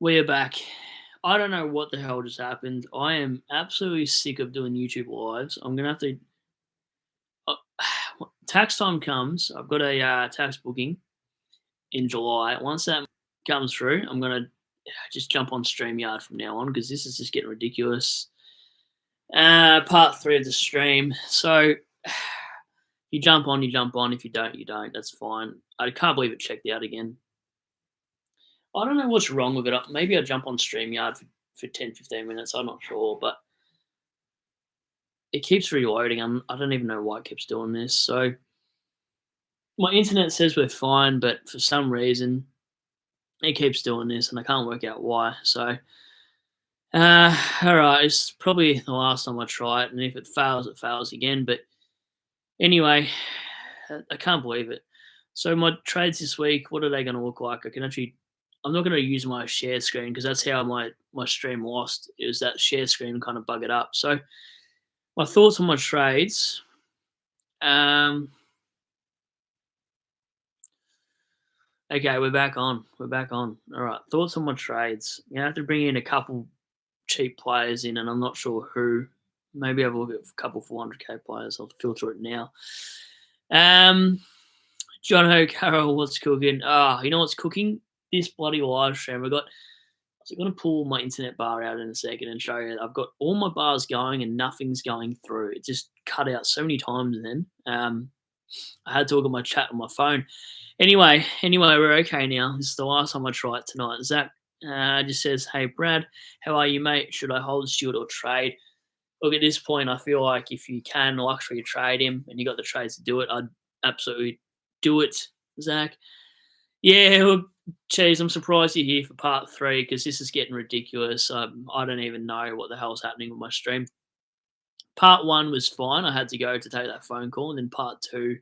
We're back. I don't know what the hell just happened. I am absolutely sick of doing YouTube lives. I'm gonna have to. Uh, Tax time comes. I've got a tax booking in July. Once that comes through, I'm gonna just jump on StreamYard from now on because this is just getting ridiculous. Part three of the stream. So you jump on, you jump on. If you don't, you don't. That's fine. I can't believe it checked out again. I don't know what's wrong with it. Maybe I'll jump on StreamYard for 10, 15 minutes. I'm not sure, but it keeps reloading. I don't even know why it keeps doing this. So my internet says we're fine, but for some reason it keeps doing this, and I can't work out why. So, all right, it's probably the last time I try it, and if it fails again. But anyway, I can't believe it. So my trades this week, what are they going to look like? I'm not going to use my share screen because that's how my stream lost. Is that share screen kind of buggered up? So my thoughts on my trades. Okay, we're back on. We're back on. All right, thoughts on my trades. You have to bring in a couple cheap players in, and I'm not sure who. Maybe have a look at a couple 400k players. I'll filter it now. John O'Carroll, what's cooking? You know what's cooking? This bloody live stream. I'm going to pull my internet bar out in a second and show you. I've got all my bars going and nothing's going through. It just cut out so many times then. I had to look at my chat on my phone. Anyway, we're okay now. This is the last time I try it tonight. Zach just says, "Hey, Brad, how are you, mate? Should I hold Stewart or trade?" Look, at this point, I feel like if you can luxury trade him and you got the trades to do it, I'd absolutely do it, Zach. Yeah, look, geez, I'm surprised you're here for part three because this is getting ridiculous. I don't even know what the hell's happening with my stream. Part one was fine. I had to go to take that phone call, and then part two,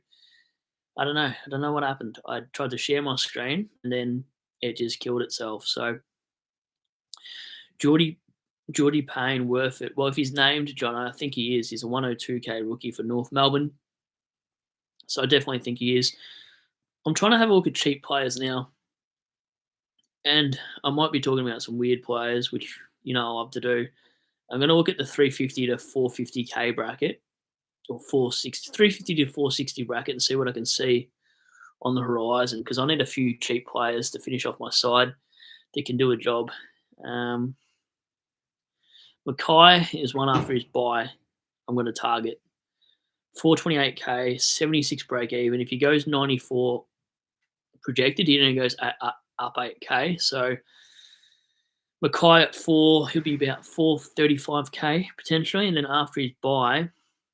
I don't know. I don't know what happened. I tried to share my screen, and then it just killed itself. So, Geordie Payne, worth it. Well, if he's named John, I think he is. He's a 102k rookie for North Melbourne. So I definitely think he is. I'm trying to have a look at cheap players now. And I might be talking about some weird players, which, I love to do. I'm going to look at the 350 to 450k bracket, or 350 to 460 bracket, and see what I can see on the horizon, because I need a few cheap players to finish off my side that can do a job. Mackay is one after his buy. I'm going to target 428k, 76 break even. If he goes 94 projected, he only goes up 8k. So Mackay at 4, he'll be about 435k potentially. And then after his buy,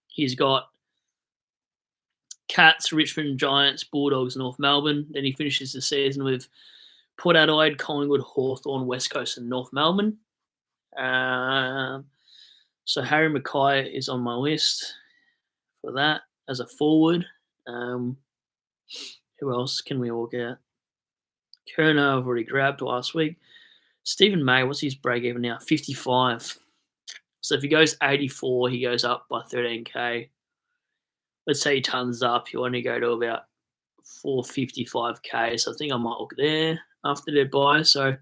he's got Cats, Richmond Giants, Bulldogs, North Melbourne. Then he finishes the season with Port Adelaide, Collingwood, Hawthorn, West Coast, and North Melbourne. So Harry Mackay is on my list for that as a forward. Who else can we look at? Kerner I've already grabbed last week. Stephen May, what's his break even now? 55. So if he goes 84, he goes up by 13k. Let's say he tons up, he'll only go to about 455k. So I think I might look there after their buy. So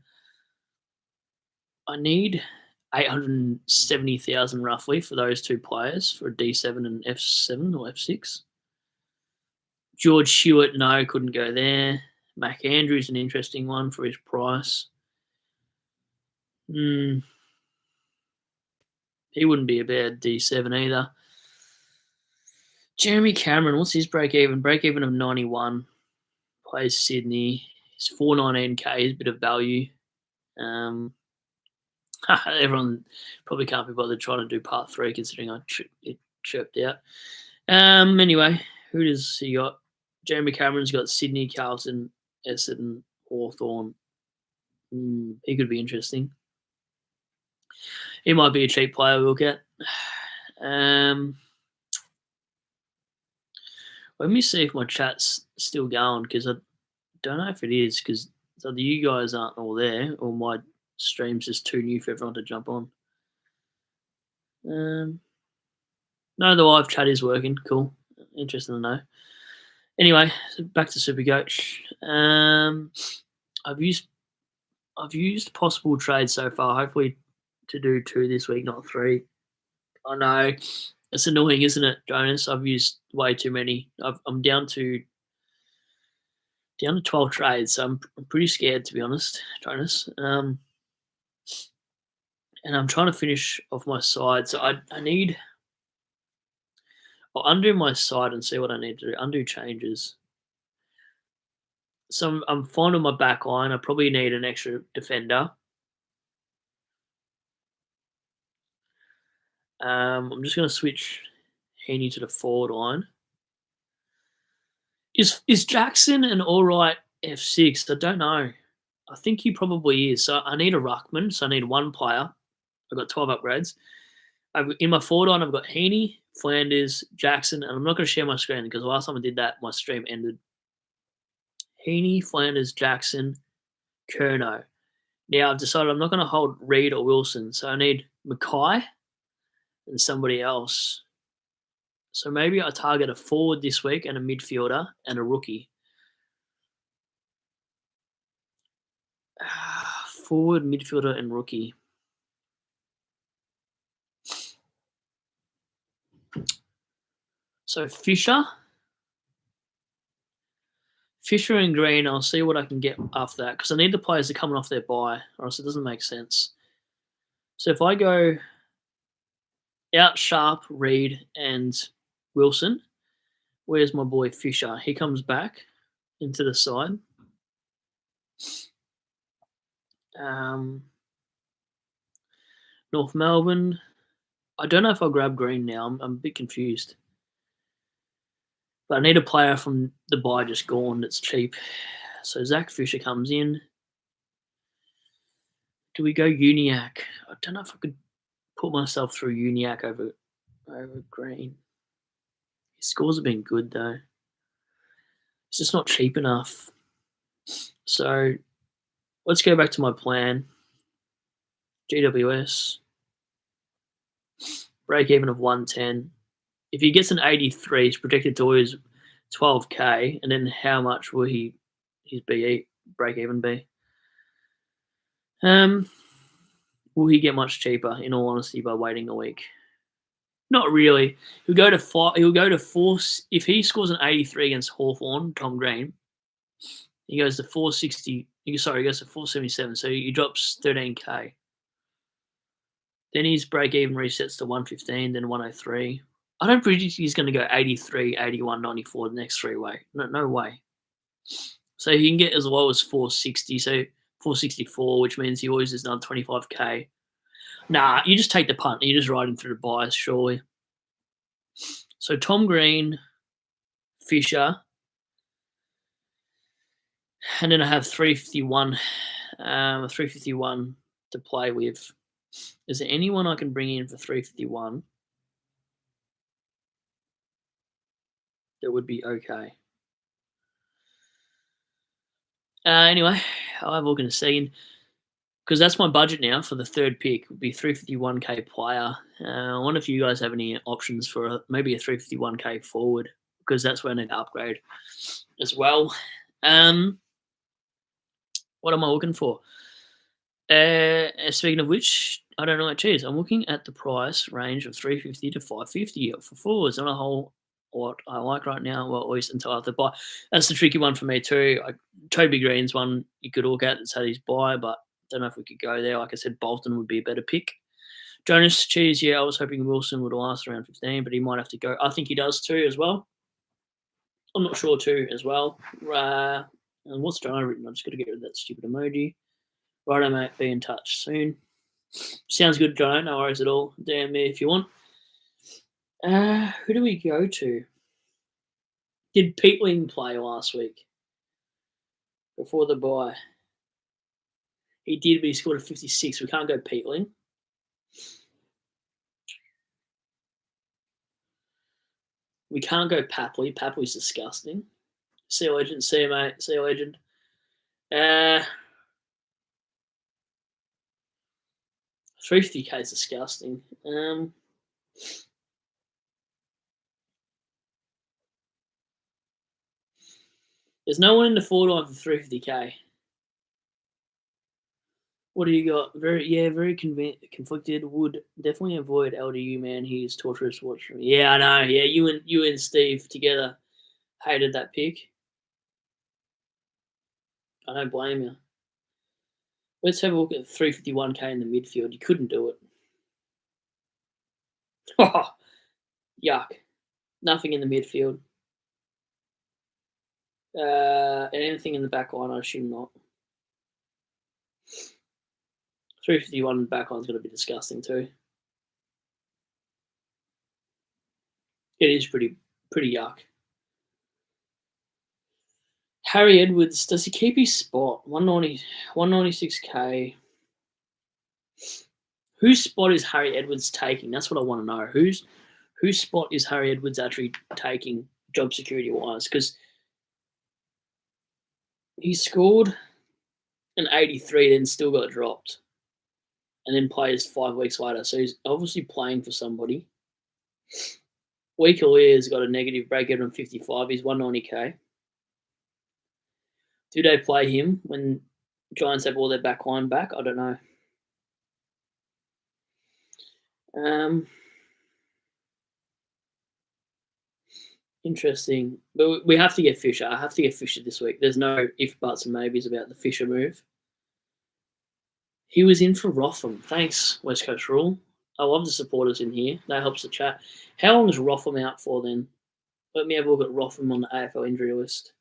I need 870,000 roughly for those two players for a D7 and F7 or F6. George Hewitt, no, couldn't go there. Mac Andrews, an interesting one for his price. He wouldn't be a bad D7 either. Jeremy Cameron, what's his break even? Break even of 91. Plays Sydney. He's 419k, is a bit of value. Everyone probably can't be bothered trying to do part three considering it chirped out. Anyway, who does he got? Jeremy Cameron's got Sydney, Carlton, Essendon, Hawthorn. He could be interesting. He might be a cheap player we'll get. Let me see if my chat's still going, because I don't know if it is, because either you guys aren't all there or my stream's just too new for everyone to jump on. No, the live chat is working. Cool. Interesting to know. Anyway, so back to Supercoach. I've used I've used possible trades so far. Hopefully, to do 2 this week, not 3. I know it's annoying, isn't it, Jonas? I've used way too many. I'm down to 12 trades, so I'm pretty scared to be honest, Jonas. And I'm trying to finish off my side, so I need. I'll undo my side and see what I need to do. Undo changes. So I'm fine with my back line. I probably need an extra defender. I'm just going to switch Heaney to the forward line. Is Jackson an all right F6? I don't know. I think he probably is. So I need a ruckman. So I need one player. I've got 12 upgrades. In my forward line, I've got Heaney, Flanders, Jackson, and I'm not going to share my screen because the last time I did that, my stream ended. Heaney, Flanders, Jackson, Curnow. Now I've decided I'm not going to hold Reed or Wilson, so I need Mackay and somebody else. So maybe I target a forward this week and a midfielder and a rookie. Forward, midfielder, and rookie. So Fisher and Green, I'll see what I can get after that because I need the players to come off their bye or else it doesn't make sense. So if I go out Sharp, Reed, and Wilson, where's my boy Fisher? He comes back into the side. North Melbourne. I don't know if I'll grab Green now. I'm a bit confused. But I need a player from the buy just gone that's cheap. So Zach Fisher comes in. Do we go Uniac? I don't know if I could put myself through Uniac over Green. His scores have been good though. It's just not cheap enough. So let's go back to my plan. GWS. Break even of 110. If he gets an 83, he's projected to lose 12k, and then how much will his BE break even be? Will he get much cheaper? In all honesty, by waiting a week, not really. He'll go to 4. If he scores an 83 against Hawthorn, Tom Green, he goes to 460. Sorry, he goes to 477. So he drops 13k. Then his break even resets to 115, then 103. I don't predict he's going to go 83, 81, 94 the next 3 way. No way. So he can get as low as 460, so 464, which means he always is another 25k. Nah, you just take the punt and you just ride him through the buys, surely. So Tom Green, Fisher, and then I have 351 to play with. Is there anyone I can bring in for 351 that would be okay? Anyway, I'll have a look in a second because that's my budget now for the third pick. Would be 351k player. I wonder if you guys have any options for maybe a 351k forward because that's where I need to upgrade as well. What am I looking for? Speaking of which, I don't know. Geez, I'm looking at the price range of 350 to 550 for forwards. Not a whole what I like right now, well, at least until after buy. That's the tricky one for me too. Toby Green's one you could look at that's had his buy, but don't know if we could go there. Like I said, Bolton would be a better pick. Jonas Cheese, yeah, I was hoping Wilson would last around 15, but he might have to go. I think he does too as well. I'm not sure too as well. And what's John written? I'm just got to get rid of that stupid emoji. Righto, mate. Be in touch soon. Sounds good, John. No worries at all. DM me if you want. Who do we go to? Did Peatling play last week? Before the bye? He did, but he scored a 56. We can't go Peatling. We can't go Papley. Papley's disgusting. See you, Legend. See you, mate. See you, Legend. 350k is disgusting. There's no one in the forward line for 350k. What do you got? Very conflicted. Would definitely avoid LDU, man. He's torturous to watch. Yeah, I know. Yeah, you and Steve together hated that pick. I don't blame you. Let's have a look at 351k in the midfield. You couldn't do it. Oh, yuck. Nothing in the midfield. And anything in the back line, I assume not. 351 in the back line's going to be disgusting too. It is pretty yuck. Harry Edwards, does he keep his spot? 196k. Whose spot is Harry Edwards taking? That's what I want to know. Whose spot is Harry Edwards actually taking, job security wise? Because he scored an 83, then still got dropped, and then plays 5 weeks later. So he's obviously playing for somebody. Weekalier's got a negative break even on 55. He's 190k. Do they play him when Giants have all their back line back? I don't know. Interesting. But we have to get Fisher. I have to get Fisher this week. There's no if, buts, and maybes about the Fisher move. He was in for Rotham. Thanks, West Coast Rule. I love the supporters in here. That helps the chat. How long is Rotham out for then? Let me have a look at Rotham on the AFL injury list.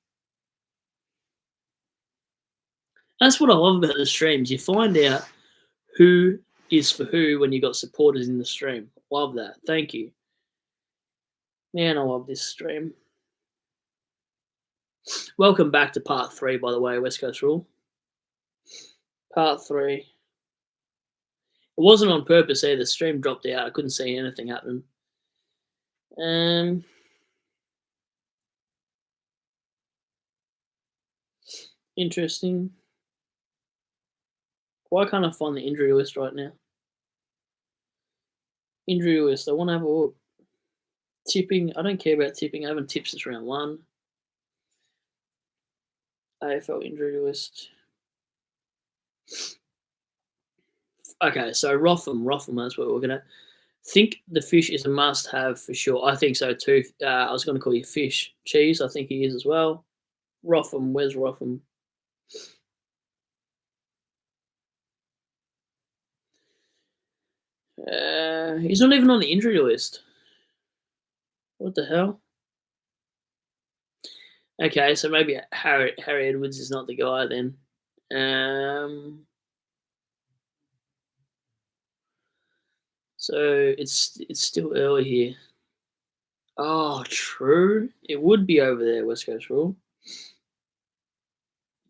That's what I love about the streams. You find out who is for who when you got supporters in the stream. Love that. Thank you. Man, I love this stream. Welcome back to part 3, by the way, West Coast Rule. Part 3. It wasn't on purpose either. The stream dropped out. I couldn't see anything happen. Interesting. Why can't I find the injury list right now? Injury list. I want to have a look. Tipping. I don't care about tipping. I haven't tipped since round 1. AFL injury list. Okay, so Rotham, that's what we're going to think. The Fish is a must-have for sure. I think so too. I was going to call you Fish. Cheese, I think he is as well. Rotham, where's Rotham? He's not even on the injury list. What the hell? Okay, so maybe Harry Edwards is not the guy then. So it's still early here. Oh, true. It would be over there, West Coast Rule.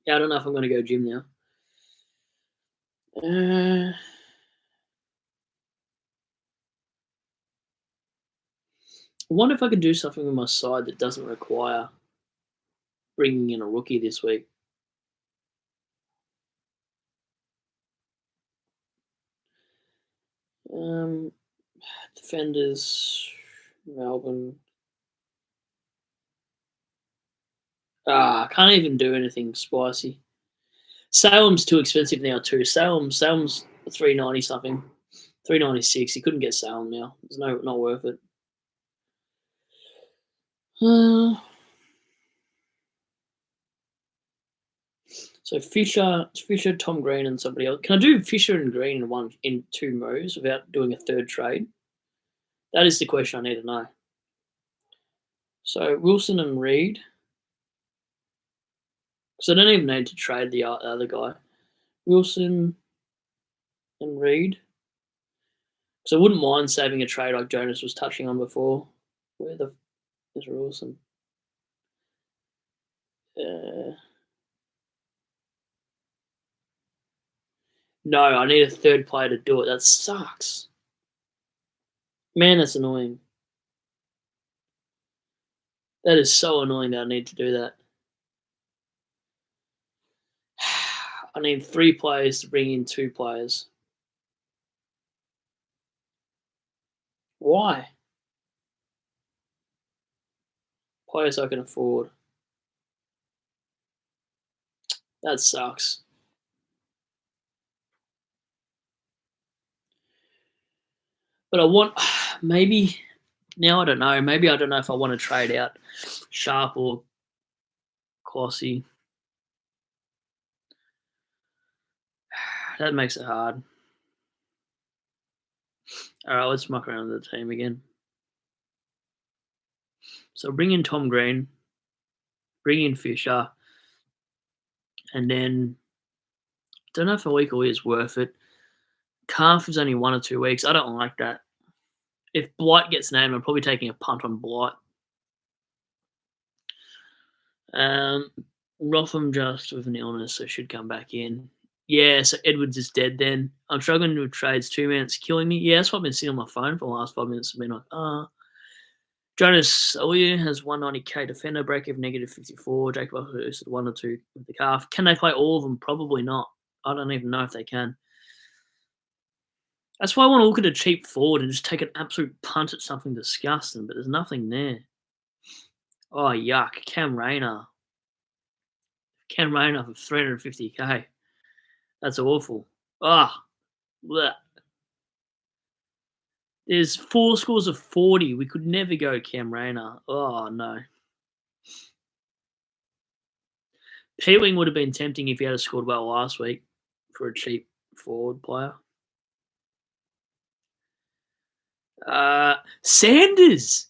Yeah, I don't know if I'm going to go gym now. I wonder if I could do something with my side that doesn't require bringing in a rookie this week. Defenders, Melbourne. I can't even do anything spicy. Salem's too expensive now too. Salem's $390 something, $396. You couldn't get Salem now. It's not worth it. So Fisher, Tom Green, and somebody else. Can I do Fisher and Green in 2 moves without doing a third trade? That is the question I need to know. So Wilson and Reed. Because I don't even need to trade the other guy. Wilson and Reed. Because I wouldn't mind saving a trade like Jonas was touching on before. Where the is Wilson? No, I need a third player to do it. That sucks. Man, that's annoying. That is so annoying that I need to do that. I need 3 players to bring in 2 players. Why? Players I can afford. That sucks. But I want maybe now I don't know. Maybe I don't know if I want to trade out Sharp or Klossy. That makes it hard. All right, let's muck around with the team again. So bring in Tom Green, bring in Fisher, and then don't know if a week away is worth it. Calf is only 1 or 2 weeks. I don't like that. If Blight gets named, I'm probably taking a punt on Blight. Rotham just with an illness, so should come back in. Yeah, so Edwards is dead then. I'm struggling with trades. 2 minutes killing me. Yeah, that's what I've been seeing on my phone for the last 5 minutes. I've been like, Jonas Olia has 190k defender, break even negative 54. Jacob is 1 or 2 with the calf. Can they play all of them? Probably not. I don't even know if they can. That's why I want to look at a cheap forward and just take an absolute punt at something disgusting, but there's nothing there. Oh, yuck. Cam Rayner. Cam Rayner for 350k. That's awful. Ah, bleh. There's 4 scores of 40. We could never go Cam Rayner. Oh, no. Peeling would have been tempting if he had scored well last week for a cheap forward player. Sanders.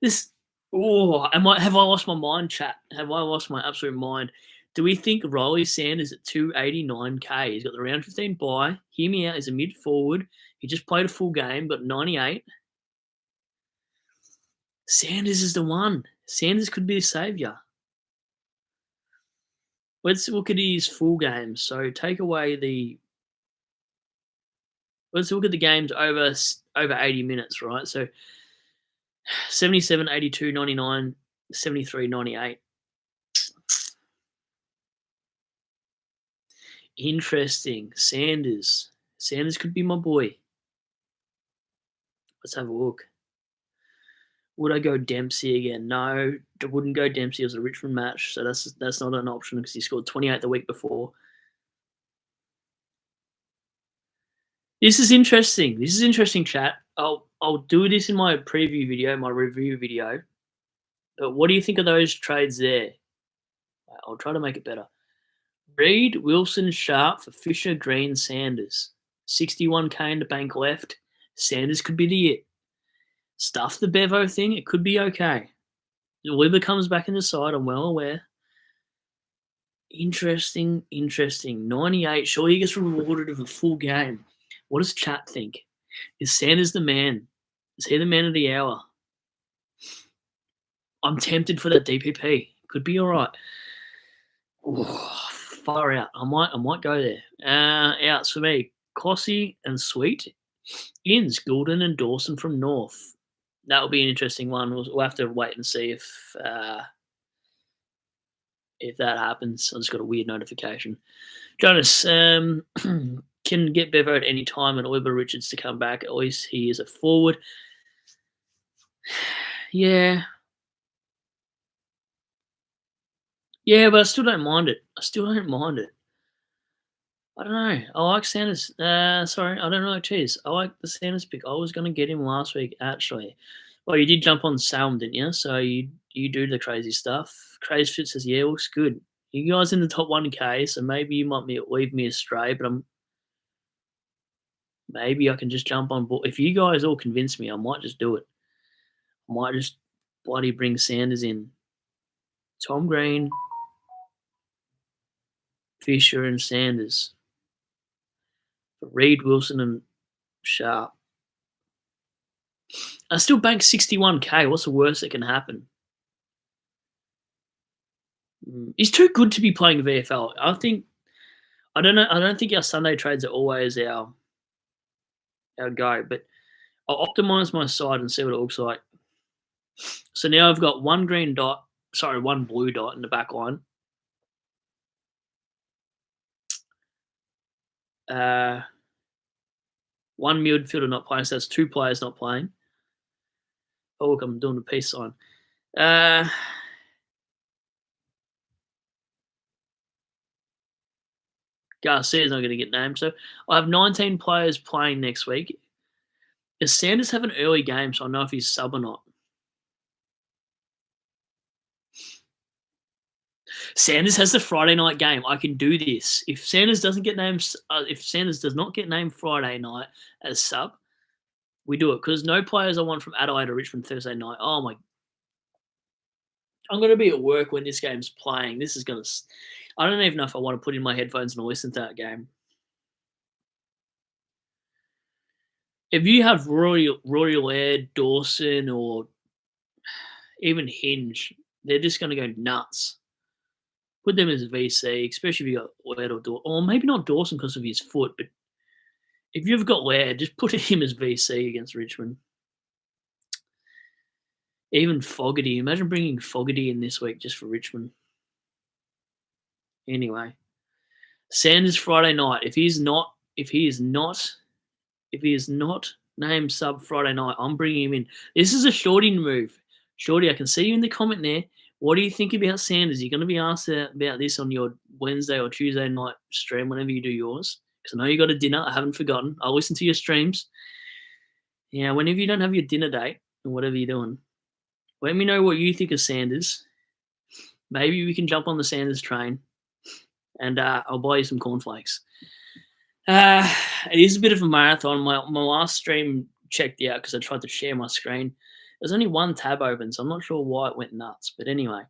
This. Oh, have I lost my mind, chat? Have I lost my absolute mind? Do we think Riley Sanders at 289k? He's got the round 15 bye. Hear me out. He's a mid forward. He just played a full game, got 98. Sanders is the one. Sanders could be a saviour. Let's look at his full games. So take away the. Let's look at the games over 80 minutes, right? So 77, 82, 99, 73, 98. Interesting. Sanders. Sanders could be my boy. Let's have a look. Would I go Dempsey again? No, I wouldn't go Dempsey. It was a Richmond match, so that's not an option because he scored 28 the week before. This is interesting, chat. I'll do this in my preview video, my review video. But what do you think of those trades there? I'll try to make it better. Reed, Wilson, Sharp for Fisher, Green, Sanders. 61k in the bank left. Sanders could be the it. Stuff the Bevo thing, it could be okay. Weber comes back in the side, I'm well aware. Interesting. 98. Sure, he gets rewarded with a full game. What does chat think? Is Sanders the man? Is he the man of the hour? I'm tempted for that DPP. Could be all right. Oh, far out. I might go there. Outs for me. Klossy and Sweet. Ins, Goulden and Dawson from North. That'll be an interesting one. We'll have to wait and see if that happens. I just got a weird notification. Jonas can get Bevo at any time and Oliver Richards to come back. At least he is a forward. Yeah. Yeah, but I still don't mind it. I don't know. I like Sanders. Sorry, I don't like Cheese. I like the Sanders pick. I was going to get him last week, actually. Well, you did jump on Salm, didn't you? So you do the crazy stuff. Crazy Fit says, yeah, looks good. You guys in the top 1K, so maybe you might leave me astray, but maybe I can just jump on board. If you guys all convince me, I might just do it. I might just bloody bring Sanders in. Tom Green, Fisher, and Sanders. Reed, Wilson, and Sharp. I still bank 61k. What's the worst that can happen? He's too good to be playing VFL. I don't know. I don't think our Sunday trades are always our go, but I'll optimize my side and see what it looks like. So now I've got one blue dot in the back line. One midfielder not playing, so that's 2 players not playing. Oh, look, I'm doing the peace sign. Garcia's not going to get named. So I have 19 players playing next week. Does Sanders have an early game so I know if he's sub or not? Sanders has the Friday night game. I can do this. If Sanders doesn't get named, if Sanders does not get named Friday night as sub, we do it because no players I want from Adelaide or Richmond Thursday night. Oh my! I'm going to be at work when this game's playing. This is going to. I don't even know if I want to put in my headphones and listen to that game. If you have Rory Laird, Dawson, or even Hinge, they're just going to go nuts. Put them as a VC, especially if you got Laird or Dawson. Or maybe not Dawson because of his foot, but if you've got Laird, just put him as VC against Richmond. Even Fogarty. Imagine bringing Fogarty in this week just for Richmond. Anyway, Sanders Friday night. If he is not named sub Friday night, I'm bringing him in. This is a Shorty move. Shorty, I can see you in the comment there. What do you think about Sanders? You're going to be asked about this on your Wednesday or Tuesday night stream whenever you do yours. Because I know you got a dinner. I haven't forgotten. I'll listen to your streams. Yeah, whenever you don't have your dinner date or whatever you're doing, let me know what you think of Sanders. Maybe we can jump on the Sanders train and I'll buy you some cornflakes. It is a bit of a marathon. My last stream checked out because I tried to share my screen. There's only one tab open, so I'm not sure why it went nuts. But anyway,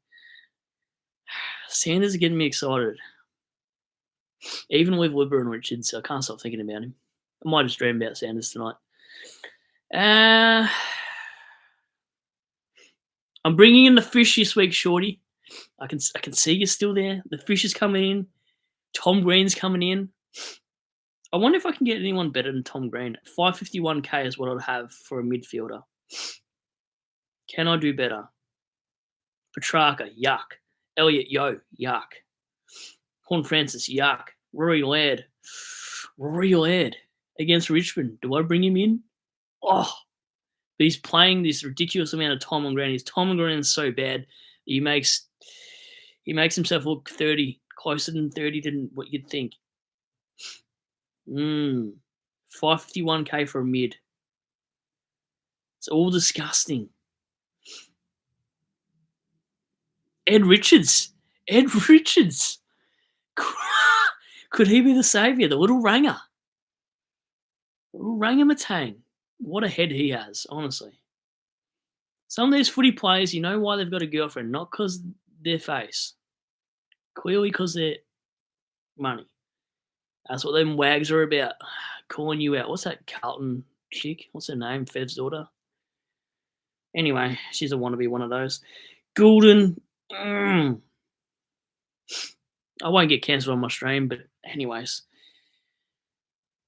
Sanders is getting me excited. Even with Wibber and Richards, so I can't stop thinking about him. I might just dream about Sanders tonight. I'm bringing in the fish this week, Shorty. I can see you still there. The fish is coming in. Tom Green's coming in. I wonder if I can get anyone better than Tom Green. 551k is what I'd have for a midfielder. Can I do better? Petrarca, yuck. Elliot Yeo, yuck. Horn Francis, yuck. Rory Laird against Richmond. Do I bring him in? Oh, but he's playing this ridiculous amount of time on ground. His time on ground is so bad. He makes himself look 30, closer than 30 than what you'd think. 551k for a mid. It's all disgusting. Ed Richards. Could he be the saviour? The little ranger. Little Rangamatang. What a head he has, honestly. Some of these footy players, you know why they've got a girlfriend? Not because their face. Clearly because they're money. That's what them wags are about. Calling you out. What's that Carlton chick? What's her name? Fev's daughter? Anyway, she's a wannabe one of those. Goulden. I won't get cancelled on my stream, but anyways.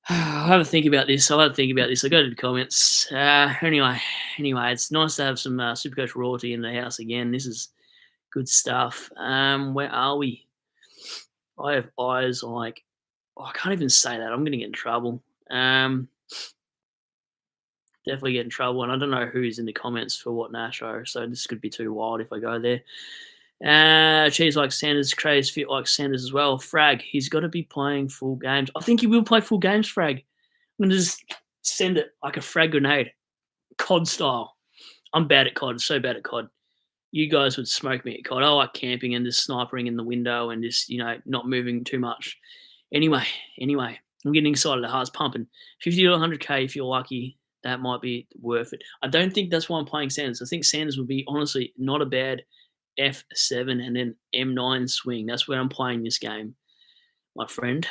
I'll have a think about this. I'll go to the comments. Anyway, it's nice to have some Supercoach royalty in the house again. This is good stuff. Where are we? I have eyes like... I can't even say that. I'm going to get in trouble. Definitely get in trouble. And I don't know who's in the comments for what Nasho, so this could be too wild if I go there. Cheese like Sanders, Craze fit like Sanders as well. Frag, he's got to be playing full games. I think he will play full games, Frag. I'm going to just send it like a frag grenade. COD style. I'm bad at COD, so bad at COD. You guys would smoke me at COD. I like camping and just snipering in the window and just, not moving too much. Anyway, I'm getting excited. The heart's pumping. 50 to 100k if you're lucky. That might be worth it. I don't think that's why I'm playing Sanders. I think Sanders would be, honestly, not a bad F7 and then M9 swing. That's where I'm playing this game, my friend.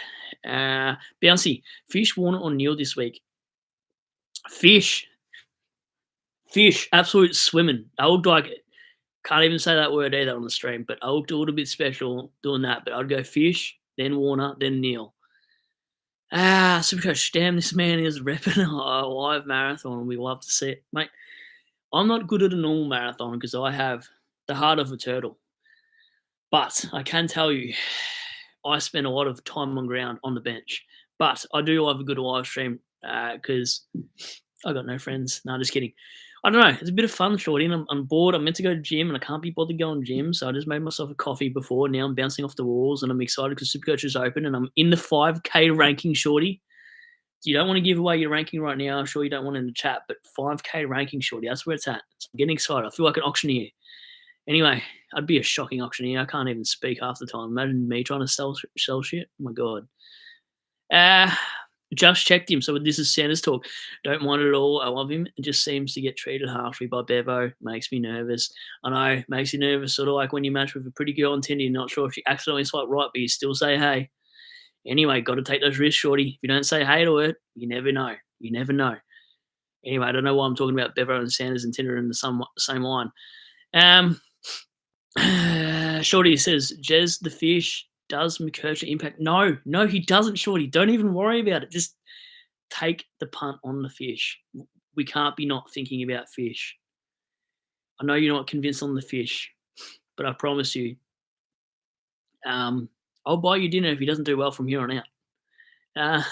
Bouncy, Fish, Warner or Neil this week? Fish, absolute swimming. I looked like, can't even say that word either on the stream, but I looked a little bit special doing that. But I'd go Fish, then Warner, then Neil. Supercoach, damn, this man is repping a live marathon. We love to see it. Mate, I'm not good at a normal marathon because I have the heart of a turtle. But I can tell you, I spend a lot of time on ground on the bench. But I do love a good live stream because I got no friends. No, just kidding. I don't know. It's a bit of fun, Shorty. And I'm bored. I'm meant to go to gym and I can't be bothered going to gym. So I just made myself a coffee before. Now I'm bouncing off the walls and I'm excited because Supercoach is open and I'm in the 5K ranking, Shorty. You don't want to give away your ranking right now. I'm sure you don't want in the chat, but 5K ranking, shorty. That's where it's at. So I'm getting excited. I feel like an auctioneer. Anyway, I'd be a shocking auctioneer. I can't even speak half the time. Imagine me trying to sell shit. Oh my god. Just checked him. So this is Santa's talk. Don't mind it at all. I love him. It just seems to get treated harshly by Bevo. Makes me nervous. I know, makes you nervous. Sort of like when you match with a pretty girl on Tinder, you're not sure if she accidentally swiped right, but you still say hey. Anyway, got to take those risks, shorty. If you don't say hey to it, you never know. You never know. Anyway, I don't know why I'm talking about Bevo and Sanders and Tinder in the same line. Shorty says, Jez the fish, does McKercher impact? No, he doesn't, Shorty. Don't even worry about it. Just take the punt on the fish. We can't be not thinking about fish. I know you're not convinced on the fish, but I promise you, I'll buy you dinner if he doesn't do well from here on out.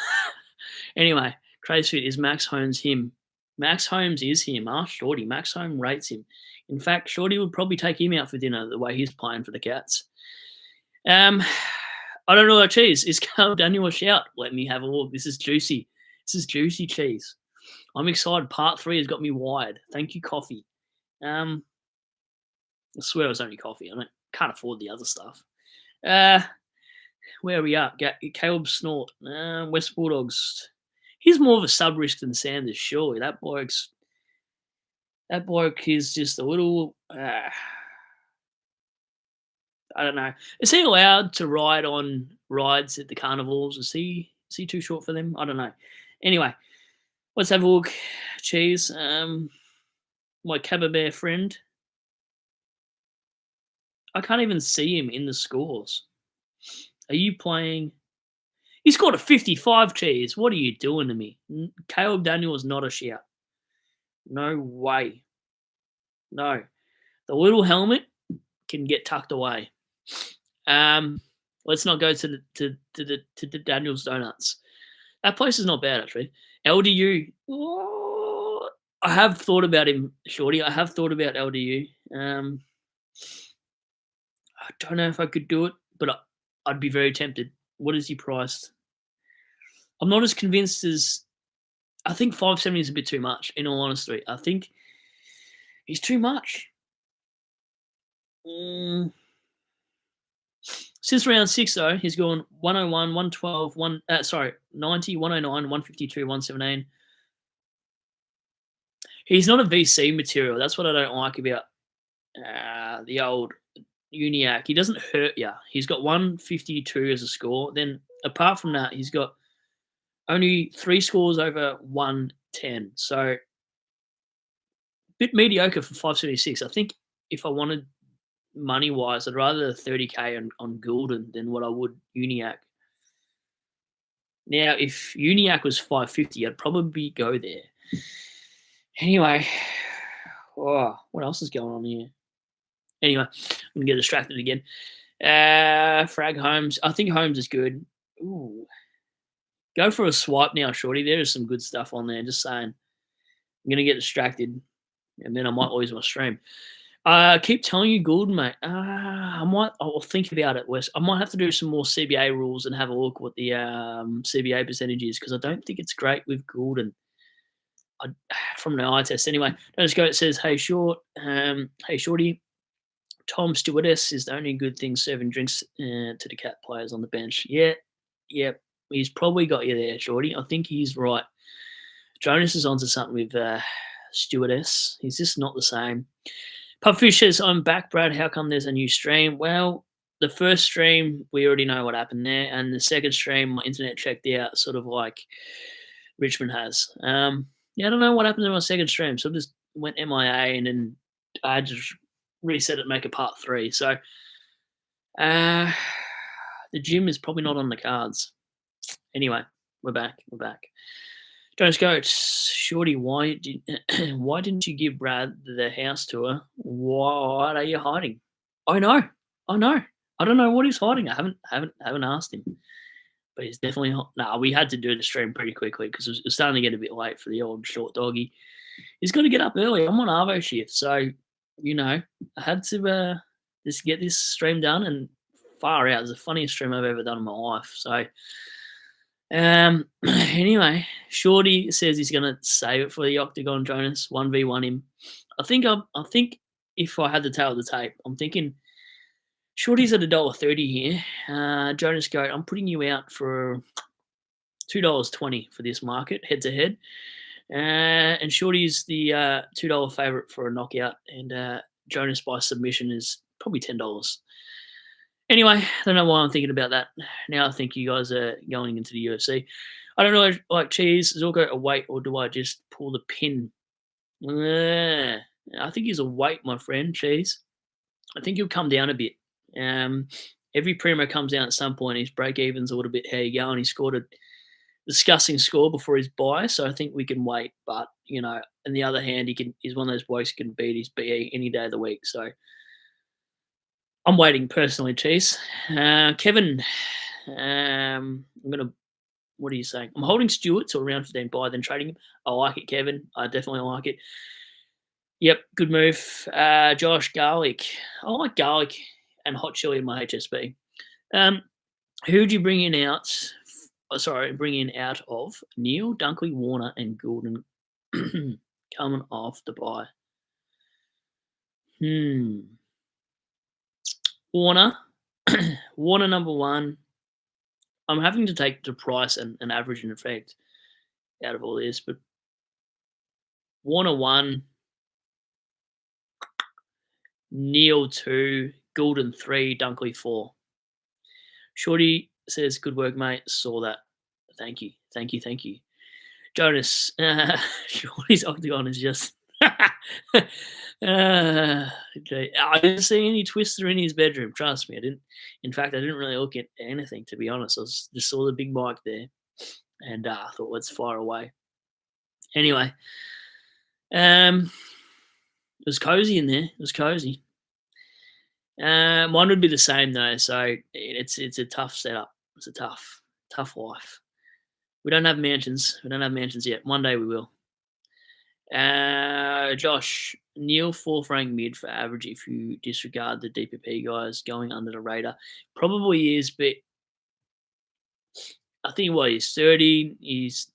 Anyway, Crazefit, is Max Holmes him? Max Holmes is him. Ask Shorty. Max Holmes rates him. In fact, Shorty would probably take him out for dinner the way he's playing for the Cats. I don't know what cheese. Is Caleb Daniel a shout? Let me have a look. This is juicy. This is juicy cheese. I'm excited. Part 3 has got me wired. Thank you, coffee. I swear it was only coffee. I can't afford the other stuff. Where are we at? Caleb Snort. West Bulldogs. He's more of a sub risk than Sanders, surely. That bloke is just a little. I don't know. Is he allowed to ride on rides at the carnivals? Is he too short for them? I don't know. Anyway, let's have a look. Cheese. My Cabba friend. I can't even see him in the scores. Are you playing? He scored a 55, Cheese. What are you doing to me? Caleb Daniel is not a shout. No way. No. The little helmet can get tucked away. Let's not go to the Daniel's Donuts. That place is not bad, actually. LDU. Oh, I have thought about him, Shorty. I have thought about LDU. I don't know if I could do it, but I'd be very tempted. What is he priced? I'm not as convinced as. I think 570 is a bit too much, in all honesty. I think he's too much. Since round 6, though, he's gone 101, 112, 90, 109, 152, 117. He's not a VC material. That's what I don't like about the old Uniac. He doesn't hurt you. He's got 152 as a score. Then, apart from that, he's got only 3 scores over 110. So, a bit mediocre for 576. I think if I wanted money-wise, I'd rather 30K on Goulden than what I would Uniac. Now, if Uniac was 550, I'd probably go there. Anyway, what else is going on here? Anyway, I'm going to get distracted again. Frag Holmes. I think Holmes is good. Ooh. Go for a swipe now, Shorty. There is some good stuff on there. Just saying. I'm going to get distracted, and then I might lose my stream. Keep telling you, Goulden, mate. I'll think about it, Wes. I might have to do some more CBA rules and have a look what the CBA percentage is, because I don't think it's great with Goulden. From the eye test. Anyway, let's go. It says, hey, hey, Shorty. Tom Stewardess is the only good thing serving drinks to the Cat players on the bench. Yeah. He's probably got you there, Shorty. I think he's right. Jonas is onto something with Stewardess. He's just not the same. Pubfish says, I'm back, Brad. How come there's a new stream? Well, the first stream, we already know what happened there. And the second stream, my internet checked out, sort of like Richmond has. I don't know what happened in my second stream. So I just went MIA, and then I had to reset it and make a part 3. So the gym is probably not on the cards. Anyway, we're back. Jonas Goats, Shorty, why didn't you give Brad the house tour? What are you hiding? I know. I don't know what he's hiding. I haven't asked him, but he's definitely not. Nah, we had to do the stream pretty quickly because it was starting to get a bit late for the old short doggy. He's got to get up early. I'm on Arvo shift, so I had to just get this stream done, and far out. It's the funniest stream I've ever done in my life. So Anyway, Shorty says he's gonna save it for the Octagon Jonas 1v1 him. I think if I had the tail of the tape, I'm thinking Shorty's at $1.30 here. Jonas Goat, I'm putting you out for $2.20 for this market, head to head. And Shorty's the $2 favorite for a knockout, and Jonas by submission is probably $10. Anyway, I don't know why I'm thinking about that. Now I think you guys are going into the UFC. I don't know, like Cheese, is Zorko a weight or do I just pull the pin? I think he's a weight, my friend, Cheese. I think he'll come down a bit. Um, every primo comes down at some point. His break even's a little bit how you go, and he scored a disgusting score before his buy, so I think we can wait. But on the other hand, he's one of those blokes who can beat his BE any day of the week. So I'm waiting personally, Cheese. Kevin, I'm gonna. What are you saying? I'm holding Stewart till round 15 buy, then trading him. I like it, Kevin. I definitely like it. Yep, good move. Josh, garlic. I like garlic and hot chili in my HSB. Who'd you bring in out? Bring in out of Neil, Dunkley, Warner, and Goulden coming off the buy. Warner, Warner number one. I'm having to take the price and average in effect out of all this, but Warner 1, Neil 2, Goulden 3, Dunkley 4. Shorty says, good work, mate. Saw that. Thank you. Thank you. Thank you. Jonas, Shorty's Octagon is just... okay. I didn't see any Twister in his bedroom. Trust me, I didn't. In fact, I didn't really look at anything, to be honest. I just saw the big mic there, and I thought, let's fire away. Anyway, it was cozy in there. It was cozy. Mine would be the same though. So it's a tough setup. It's a tough life. We don't have mansions. We don't have mansions yet. One day we will. Josh, Neil 4th ranked mid for average if you disregard the DPP guys going under the radar. Probably is, but I think he's 30.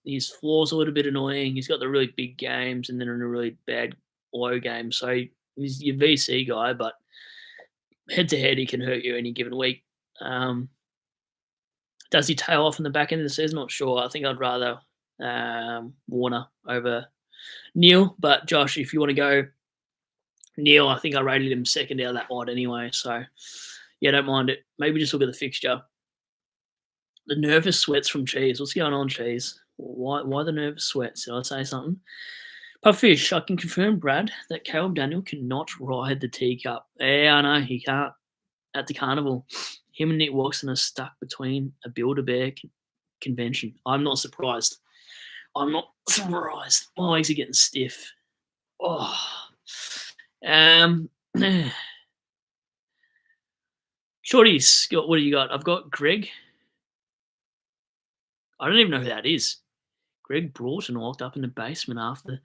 His floor's a little bit annoying. He's got the really big games and then a really bad low game. So he's your VC guy, but head to head he can hurt you any given week. Does he tail off in the back end of the season? Not sure. I think I'd rather Warner over Neil. But Josh, if you want to go Neil, I think I rated him second out of that odd anyway. So yeah, don't mind it. Maybe just look at the fixture. The nervous sweats from Cheese. What's going on, Cheese? Why the nervous sweats? Did I say something? Puffish, I can confirm, Brad, that Caleb Daniel cannot ride the teacup. Yeah, I know, he can't. At the carnival, him and Nick Watson are stuck between a Build-A-Bear convention. I'm not surprised. I'm not surprised. My legs are getting stiff. Oh. Shorties, what do you got? I've got Greg. I don't even know who that is. Greg Broughton locked up in the basement after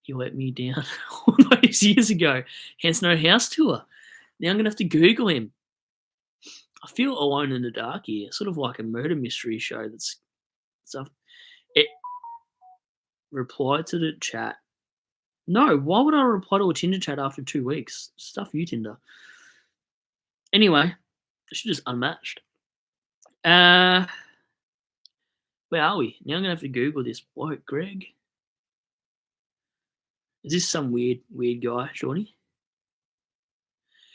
he let me down all those years ago. Hence no house tour. Now I'm going to have to Google him. I feel alone in the dark here. Sort of like a murder mystery show that's stuff. It replied to the chat. No, why would I reply to a Tinder chat after 2 weeks? Stuff you, Tinder. Anyway, I should just unmatched. Where are we? Now I'm going to have to Google this bloke, Greg. Is this some weird guy, Shawnee?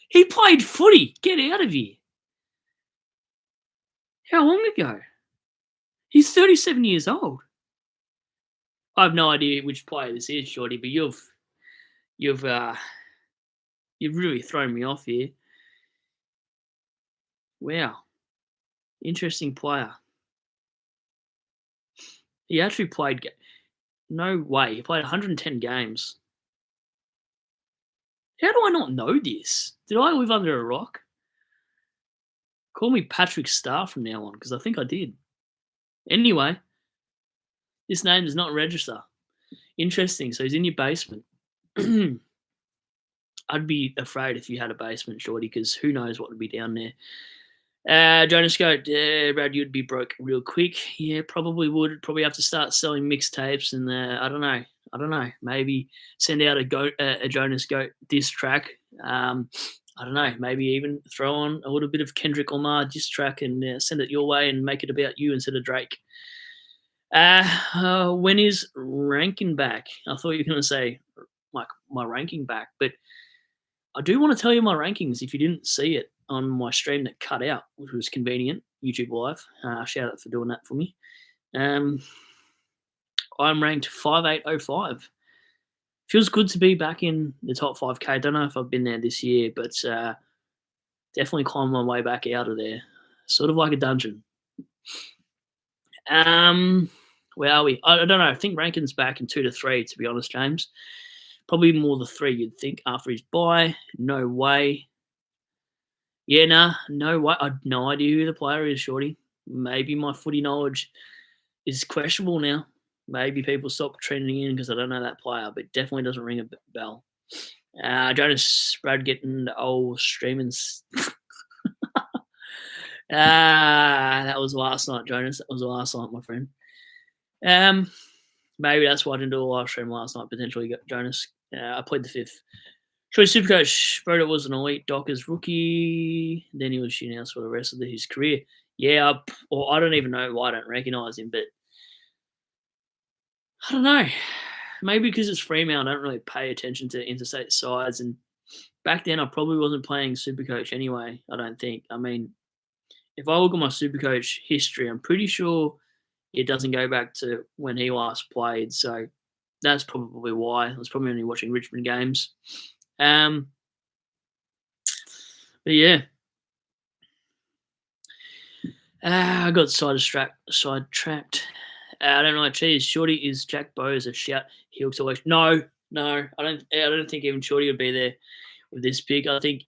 He played footy. Get out of here. How long ago? He's 37 years old. I have no idea which player this is, Shorty, but you've really thrown me off here. Wow. Interesting player. He actually played... No way. He played 110 games. How do I not know this? Did I live under a rock? Call me Patrick Starr from now on, because I think I did. Anyway, this name does not register. Interesting. So he's in your basement. I'd be afraid if you had a basement, Shorty, because who knows what would be down there. Jonas Goat, Brad, you'd be broke real quick. Yeah, probably would. Probably have to start selling mixtapes and I don't know. I don't know. Maybe send out a Jonas Goat diss track. I don't know. Maybe even throw on a little bit of Kendrick Lamar diss track and send it your way and make it about you instead of Drake. When is ranking back? I thought you were going to say like my ranking back, but I do want to tell you my rankings if you didn't see it on my stream that cut out, which was convenient. YouTube Live. Shout out for doing that for me. I'm ranked 5805. Feels good to be back in the top 5K. I don't know if I've been there this year, but definitely climbed my way back out of there. Sort of like a dungeon. Where are we? I don't know. I think ranking's back in 2 to 3, to be honest, James. Probably more the 3 you'd think after his bye. No way. Yeah, nah, no way. I have no idea who the player is, Shorty. Maybe my footy knowledge is questionable now. Maybe people stop trending in because I don't know that player, but definitely doesn't ring a bell. Jonas Brad getting the old streaming. That was last night, Jonas. That was last night, my friend. Maybe that's why I didn't do a live stream last night, potentially, Jonas. I played the 5th. Troy Supercoach, Broda was an elite Dockers rookie. Then he was shooting out for the rest of his career. Yeah, I don't even know why I don't recognise him, but I don't know. Maybe because it's Fremantle, I don't really pay attention to interstate sides. And back then, I probably wasn't playing Supercoach anyway, I don't think. I mean, if I look at my Supercoach history, I'm pretty sure it doesn't go back to when he last played. So that's probably why. I was probably only watching Richmond games. But yeah. I got sidetracked. I don't know. Cheese. Shorty, is Jack Bowes a shout? He looks always no. I don't think even Shorty would be there with this pick. I think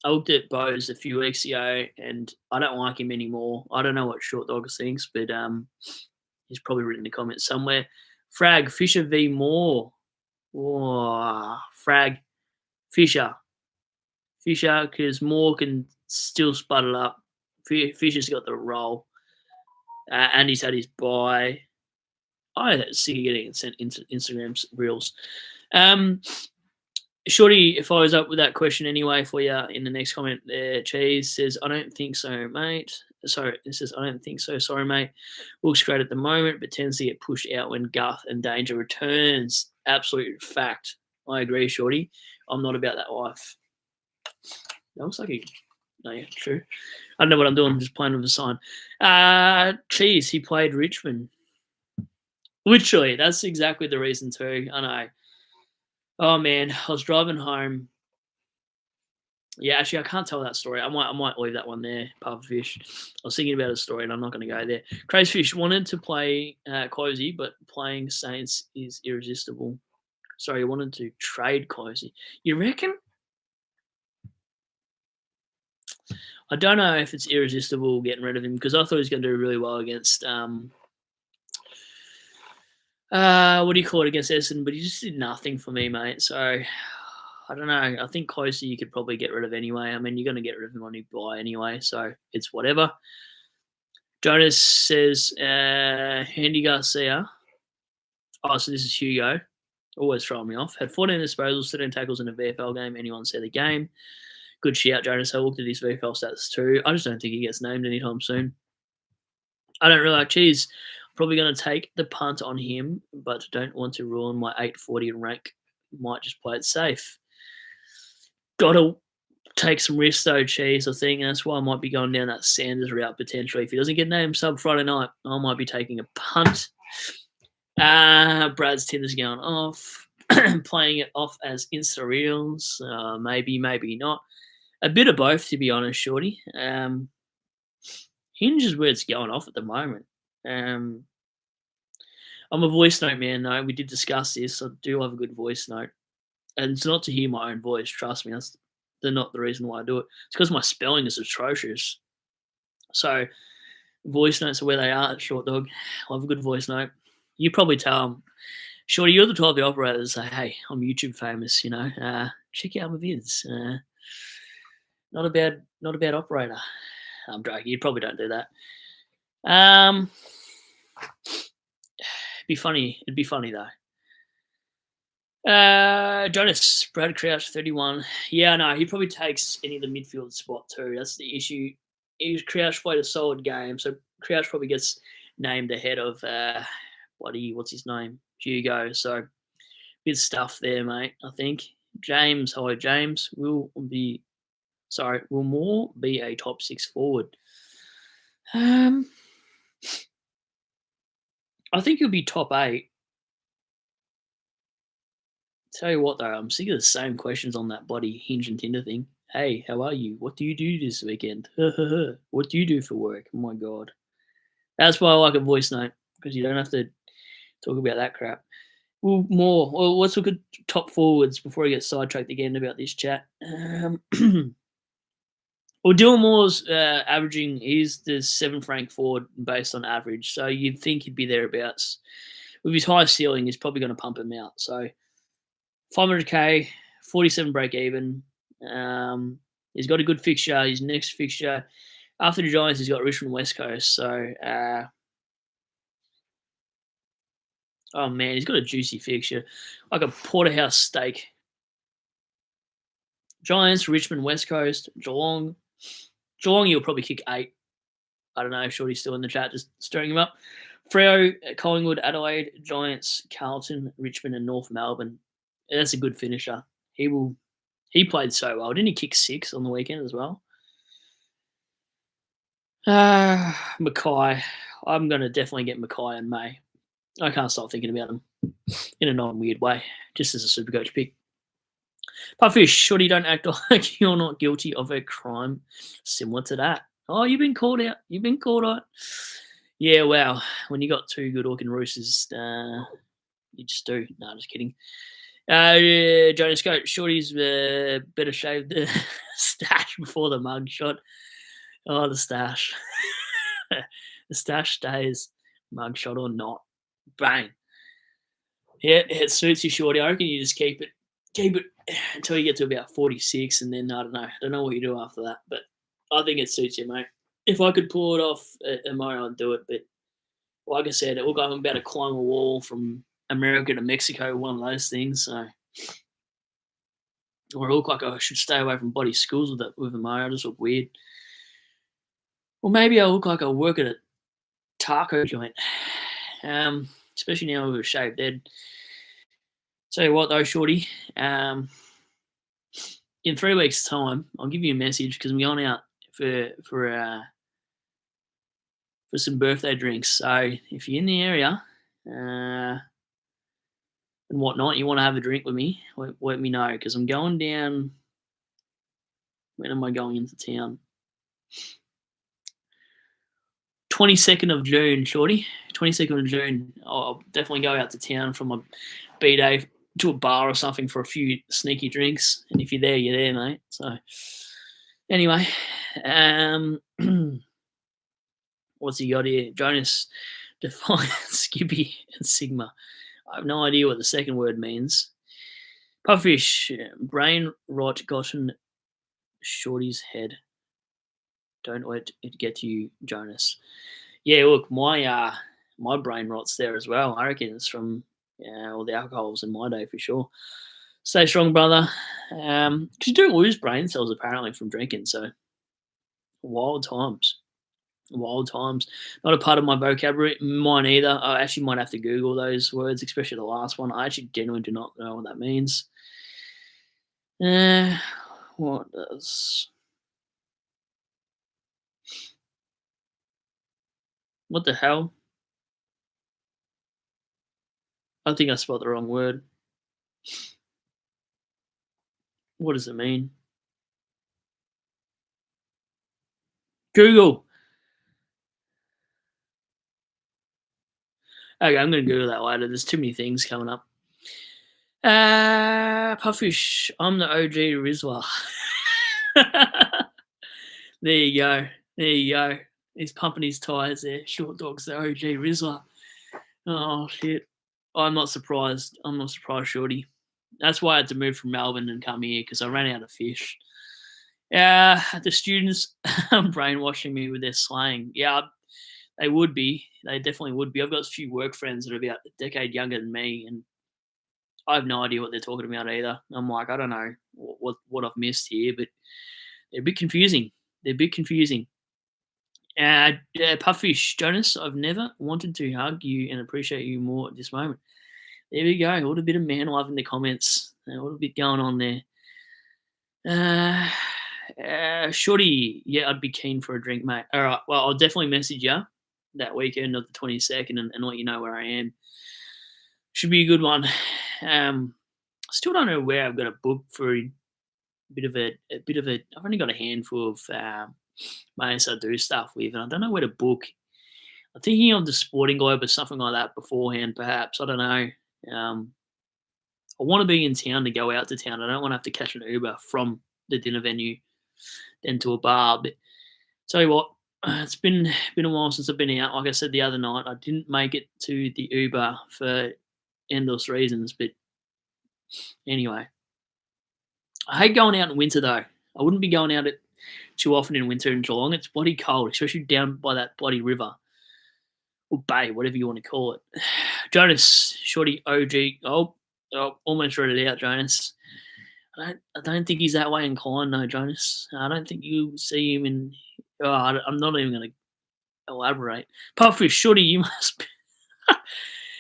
I looked at Bowes a few weeks ago, and I don't like him anymore. I don't know what Short Dogs thinks, but he's probably written the comments somewhere. Frag Fisher v Moore. Oh, Frag Fisher, because Moore can still spud it up. Fisher's got the role, and he's had his bye. I see you getting sent into Instagram reels. Shorty follows up with that question anyway for you in the next comment there. Cheese says, I don't think so, mate. Sorry, it says, I don't think so. Sorry, mate. Looks great at the moment, but tends to get pushed out when Guth and Danger returns. Absolute fact. I agree, Shorty. I'm not about that life. That looks like no, yeah, true. I don't know what I'm doing. I'm just playing with a sign. Cheese, he played Richmond. Literally, that's exactly the reason too. I know. Oh man, I was driving home. Yeah, actually, I can't tell that story. I might leave that one there. Pufferfish. I was thinking about a story, and I'm not going to go there. Crazefish wanted to play Closey, but playing Saints is irresistible. Sorry, he wanted to trade Closey. You reckon? I don't know if it's irresistible getting rid of him because I thought he was going to do really well against what do you call it, against Essendon, but he just did nothing for me, mate. So I don't know. I think Closey you could probably get rid of anyway. I mean, you're going to get rid of him on your buy anyway, so it's whatever. Jonas says, Handy Garcia. Oh, so this is Hugo. Always throwing me off. Had 14 disposals, 13 tackles in a VFL game. Anyone see the game? Good shout, Jonas. I looked at his VFL stats too. I just don't think he gets named anytime soon. I don't really like Cheese. Probably going to take the punt on him, but don't want to ruin my 840 rank. Might just play it safe. Got to take some risks though, Cheese, I think. And that's why I might be going down that Sanders route potentially. If he doesn't get named sub Friday night, I might be taking a punt. Brad's Tinder's going off. Playing it off as Insta Reels. Maybe, maybe not. A bit of both, to be honest, Shorty. Hinge is where it's going off at the moment. I'm a voice note man, though. We did discuss this. I do have a good voice note. And it's not to hear my own voice, trust me. That's not the reason why I do it. It's because my spelling is atrocious. So voice notes are where they are, Short Dog. I have a good voice note. You probably tell them, Shorty, you're the type of operator that say, hey, I'm YouTube famous, you know. Check out my vids. Not a bad operator. I'm joking. You probably don't do that. It'd be funny. It'd be funny though. Jonas, Brad Crouch, 31. Yeah, no, he probably takes any of the midfield spot too. That's the issue. Crouch played a solid game, so Crouch probably gets named ahead of what's his name? Hugo. So bit stuff there, mate. I think. James, hello, James. Will Moore be a top 6 forward? I think he'll be top 8. Tell you what though, I'm sick of the same questions on that bloody Hinge and Tinder thing. Hey, how are you? What do you do this weekend? What do you do for work? Oh my god. That's why I like a voice note, because you don't have to talk about that crap. Well, let's look at top forwards before I get sidetracked again about this chat. Well, Dylan Moore's averaging, he's the 7th ranked forward based on average, so you'd think he'd be thereabouts. With his high ceiling, he's probably going to pump him out. So 500k, 47 break even. He's got a good fixture. His next fixture after the Giants, he's got Richmond West Coast. So, oh man, he's got a juicy fixture, like a porterhouse steak. Giants, Richmond West Coast, Geelong. Geelong, he'll probably kick 8. I don't know. Shorty's still in the chat, just stirring him up. Freo, Collingwood, Adelaide, Giants, Carlton, Richmond, and North Melbourne. That's a good finisher. He played so well. Didn't he kick 6 on the weekend as well? Mackay. I'm going to definitely get Mackay in May. I can't stop thinking about him in a non-weird way, just as a super coach pick. Puffish, Shorty, don't act like you're not guilty of a crime similar to that. Oh, you've been called out. You've been called out. Yeah, wow. When you got 2 good Auckland Roosters, you just do. No, just kidding. Jonas Goat, Shorty's better shave the stash before the mug shot. Oh, the stash. The stash stays, mug shot or not. Bang. Yeah, it suits you, Shorty. I reckon you just keep it until you get to about 46, and then I don't know what you do after that. But I think it suits you, mate. If I could pull it off tomorrow, I'd do it. But like I said, I'm about to climb a wall from America to Mexico, one of those things. So, or I look like I should stay away from bloody schools with Mario. I just look weird. Or maybe I look like I work at a taco joint, especially now with a shaved head. Tell you what though, Shorty, in 3 weeks' time, I'll give you a message because I'm going out for some birthday drinks. So if you're in the area and whatnot, you want to have a drink with me, let me know because I'm going down. When am I going into town? 22nd of June, Shorty. 22nd of June. I'll definitely go out to town from a B-day to a bar or something for a few sneaky drinks. And if you're there, mate. So anyway, what's he got here? Jonas, define Skippy and Sigma. I have no idea what the second word means. Puffish, brain rot gotten Shorty's head. Don't let it get to you, Jonas. Yeah, look, my brain rot's there as well. I reckon it's from all the alcohols in my day for sure. Stay strong, brother. Because you do lose brain cells apparently from drinking, so wild times. Wild times. Not a part of my vocabulary, mine either. I actually might have to Google those words, especially the last one. I actually genuinely do not know what that means. What does... What the hell? I think I spelled the wrong word. What does it mean? Google. Okay, I'm going to Google that later. There's too many things coming up. Puffish, I'm the OG Rizwa. There you go. There you go. He's pumping his tyres there. Short Dog's the OG Rizwa. Oh, shit. I'm not surprised. I'm not surprised, Shorty. That's why I had to move from Melbourne and come here because I ran out of fish. Yeah, the students brainwashing me with their slang. Yeah, they would be. They definitely would be. I've got a few work friends that are about a decade younger than me, and I have no idea what they're talking about either. I'm like, I don't know what I've missed here, but they're a bit confusing. They're a bit confusing. Puffish, Jonas, I've never wanted to hug you and appreciate you more at this moment. There we go. What a bit of man love in the comments. What a bit going on there. Shorty, yeah, I'd be keen for a drink, mate. All right, well, I'll definitely message you that weekend of the 22nd and let you know where I am. Should be a good one. Still don't know where I've got a book for a bit of a. I've only got a handful of mates I do stuff with, and I don't know where to book. I'm thinking of the Sporting Globe or something like that beforehand, perhaps. I don't know. Um, I want to be in town to go out to town. I don't want to have to catch an Uber from the dinner venue then to a bar. But tell you what, it's been a while since I've been out. Like I said the other night, I didn't make it to the Uber for endless reasons. But anyway, I hate going out in winter though. I wouldn't be going out too often in winter in Geelong. It's bloody cold, especially down by that bloody river or bay, whatever you want to call it. Jonas, Shorty, OG. Almost read it out, Jonas. I don't think he's that way inclined, no, Jonas. I don't think you see him in. I'm not even going to elaborate. Puffish, Shorty, you must.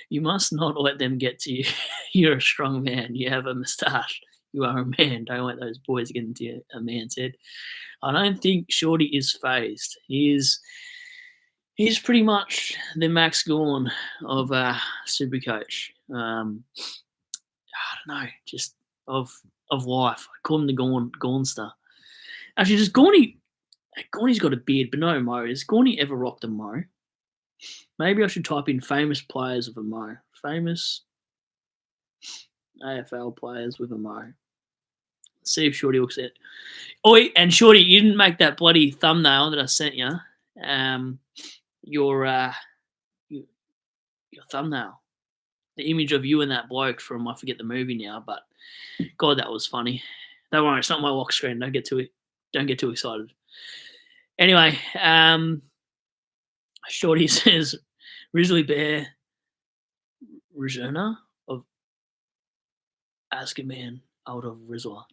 You must not let them get to you. You're a strong man. You have a moustache. You are a man. Don't let those boys get into a man's head. I don't think Shorty is phased. He's pretty much the Max Gorn of Supercoach. I don't know, just of life. I call him the Gornster. Actually, does Gorney's got a beard, but no mo. Has Gorney ever rocked a mo? Maybe I should type in famous players with a mo. Famous AFL players with a mo. Let's see if Shorty looks at it. Oh, and Shorty, you didn't make that bloody thumbnail that I sent you. Your thumbnail. The image of you and that bloke from I forget the movie now, but God, that was funny. Don't worry, it's not my lock screen. Don't get too excited. Anyway, Shorty says Grizzly Bear Rizona of Azkaban out of Rizla.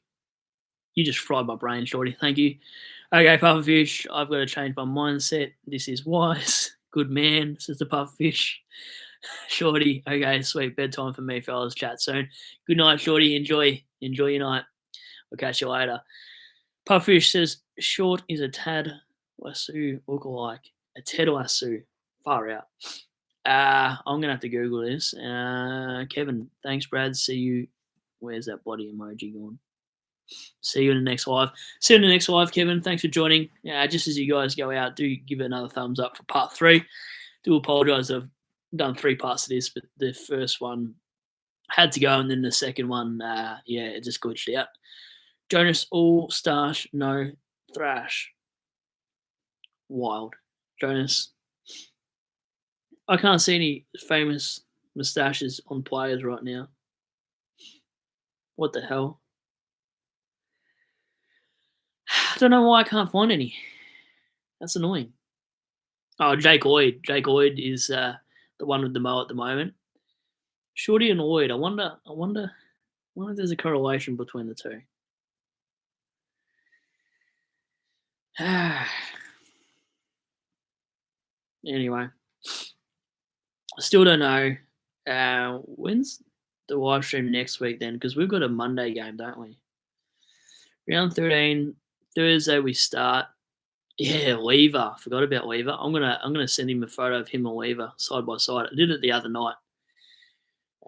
You just fried my brain, Shorty. Thank you. Okay, Pufferfish, I've got to change my mindset. This is wise. Good man, says the Pufferfish. Shorty, okay, sweet. Bedtime for me, fellas. Chat soon. Good night, Shorty. Enjoy your night. I'll catch you later. Puffish says Short is a Tad Lasso lookalike. A Ted Lasso. Far out. I'm gonna have to Google this. Kevin, thanks, Brad. See you. Where's that bloody emoji gone? See you in the next live. See you in the next live, Kevin. Thanks for joining. Just as you guys go out, do give it another thumbs up for part 3. Do apologise. I've done 3 parts of this, but the first one had to go, and then the second one, it just glitched out. Jonas, all stash, no thrash. Wild. Jonas, I can't see any famous moustaches on players right now. What the hell? I don't know why I can't find any. That's annoying. Oh, Jake Lloyd. Jake Lloyd is the one with the mo at the moment. Shorty and Lloyd. I wonder if there's a correlation between the two. Anyway, I still don't know when's the live stream next week then, because we've got a Monday game, don't we? Round 13, Thursday we start. Yeah, Weaver. Forgot about Weaver. I'm gonna send him a photo of him and Weaver side by side. I did it the other night.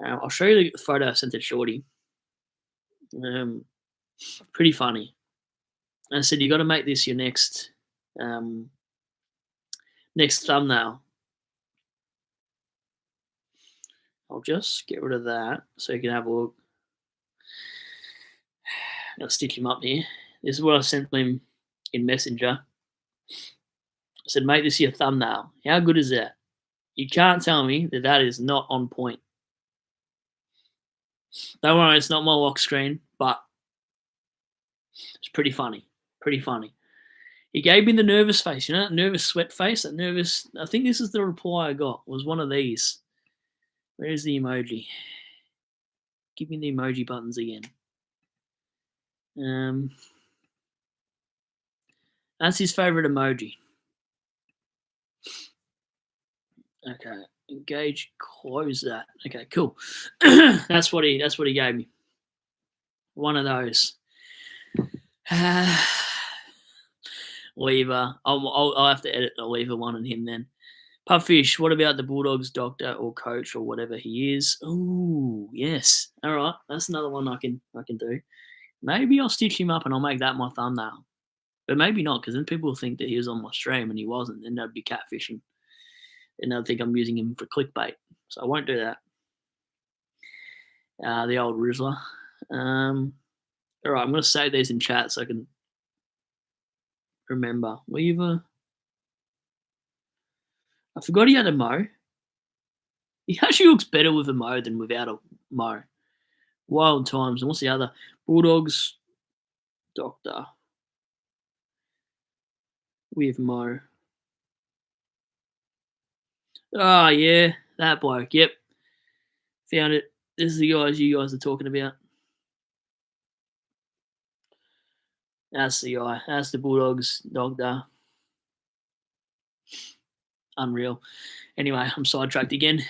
I'll show you the photo I sent to Shorty. Pretty funny. And I said, you got to make this your next thumbnail. I'll just get rid of that so you can have a look. I'll stitch him up here. This is what I sent him in Messenger. I said, make this your thumbnail. How good is that? You can't tell me that is not on point. Don't worry, it's not my lock screen, but it's pretty funny. Pretty funny. He gave me the nervous face, you know, that nervous sweat face, that nervous. I think this is the reply I got. Was one of these. Where's the emoji? Give me the emoji buttons again. That's his favorite emoji. Okay, engage. Close that. Okay, cool. That's what he gave me. One of those. Lever. I'll have to edit the Lever one on him then. Puffish, what about the Bulldogs doctor or coach or whatever he is? Oh, yes. All right, that's another one I can do. Maybe I'll stitch him up and I'll make that my thumbnail. But maybe not, because then people will think that he was on my stream and he wasn't. Then that'd be catfishing. And they'll think I'm using him for clickbait. So I won't do that. The old Rizzler. All right, I'm going to save these in chat so I can remember. Weaver. I forgot he had a Mo. He actually looks better with a Mo than without a Mo. Wild times. And what's the other? Bulldogs doctor with Mo. Oh, yeah. That bloke. Yep. Found it. This is the guys you guys are talking about. That's the guy. That's the Bulldogs doctor. Unreal. Anyway, I'm sidetracked again.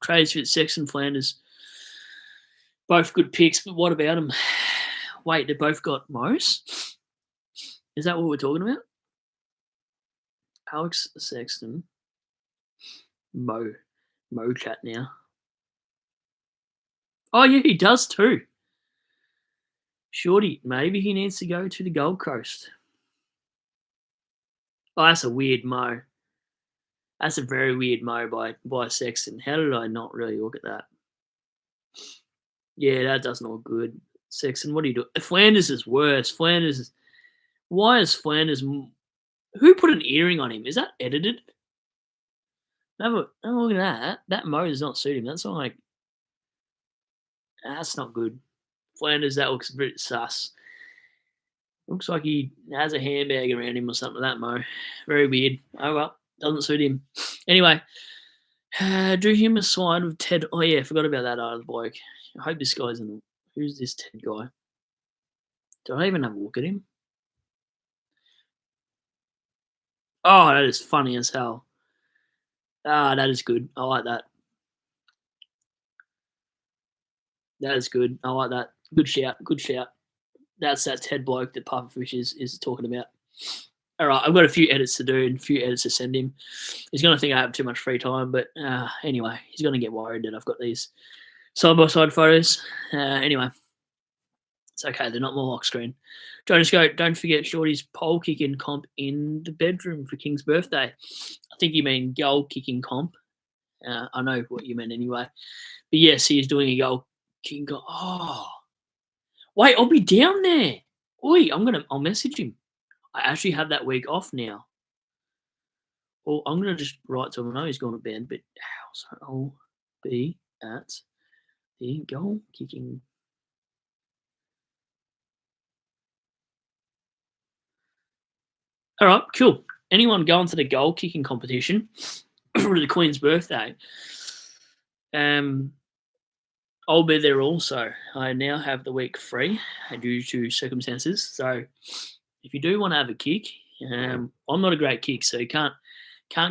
Trades fit Sexton, Flanders. Both good picks, but what about them? Wait, they both got Morris? Is that what we're talking about? Alex Sexton. Mo chat now. Oh, yeah, he does too. Shorty, maybe he needs to go to the Gold Coast. Oh, that's a weird Mo. That's a very weird Mo by Sexton. How did I not really look at that? Yeah, that doesn't look good. Sexton, what do you do? Flanders is worse. Why is Flanders? Who put an earring on him? Is that edited? Have a look at that. That Mo does not suit him. That's not like. That's not good. Flanders, that looks a bit sus. Looks like he has a handbag around him or something like that, Mo. Very weird. Oh well, doesn't suit him. Anyway, drew him a slide with Ted. Oh yeah, forgot about that other bloke. I hope this guy's in. Who's this Ted guy? Do I even have a look at him? Oh, that is funny as hell. Ah, that is good. I like that. That is good. I like that. Good shout. Good shout. That's that Ted bloke that Pufferfish is talking about. All right, I've got a few edits to do and a few edits to send him. He's going to think I have too much free time, but anyway, he's going to get worried that I've got these side-by-side photos. Anyway, it's okay. They're not more lock screen. Jonas Goat, don't forget Shorty's pole kicking comp in the bedroom for King's birthday. I think you mean goal kicking comp. I know what you meant anyway. But yes, he is doing a goal kicking comp. Oh, wait, I'll be down there. Oi, I'll message him. I actually have that week off now. Well, I'm going to just write to him. I know he's gone to bed, but so I'll be at the goal kicking. All right, cool. Anyone going to the goal kicking competition for the Queen's birthday? I'll be there also. I now have the week free due to circumstances. So if you do want to have a kick, I'm not a great kick, so you can't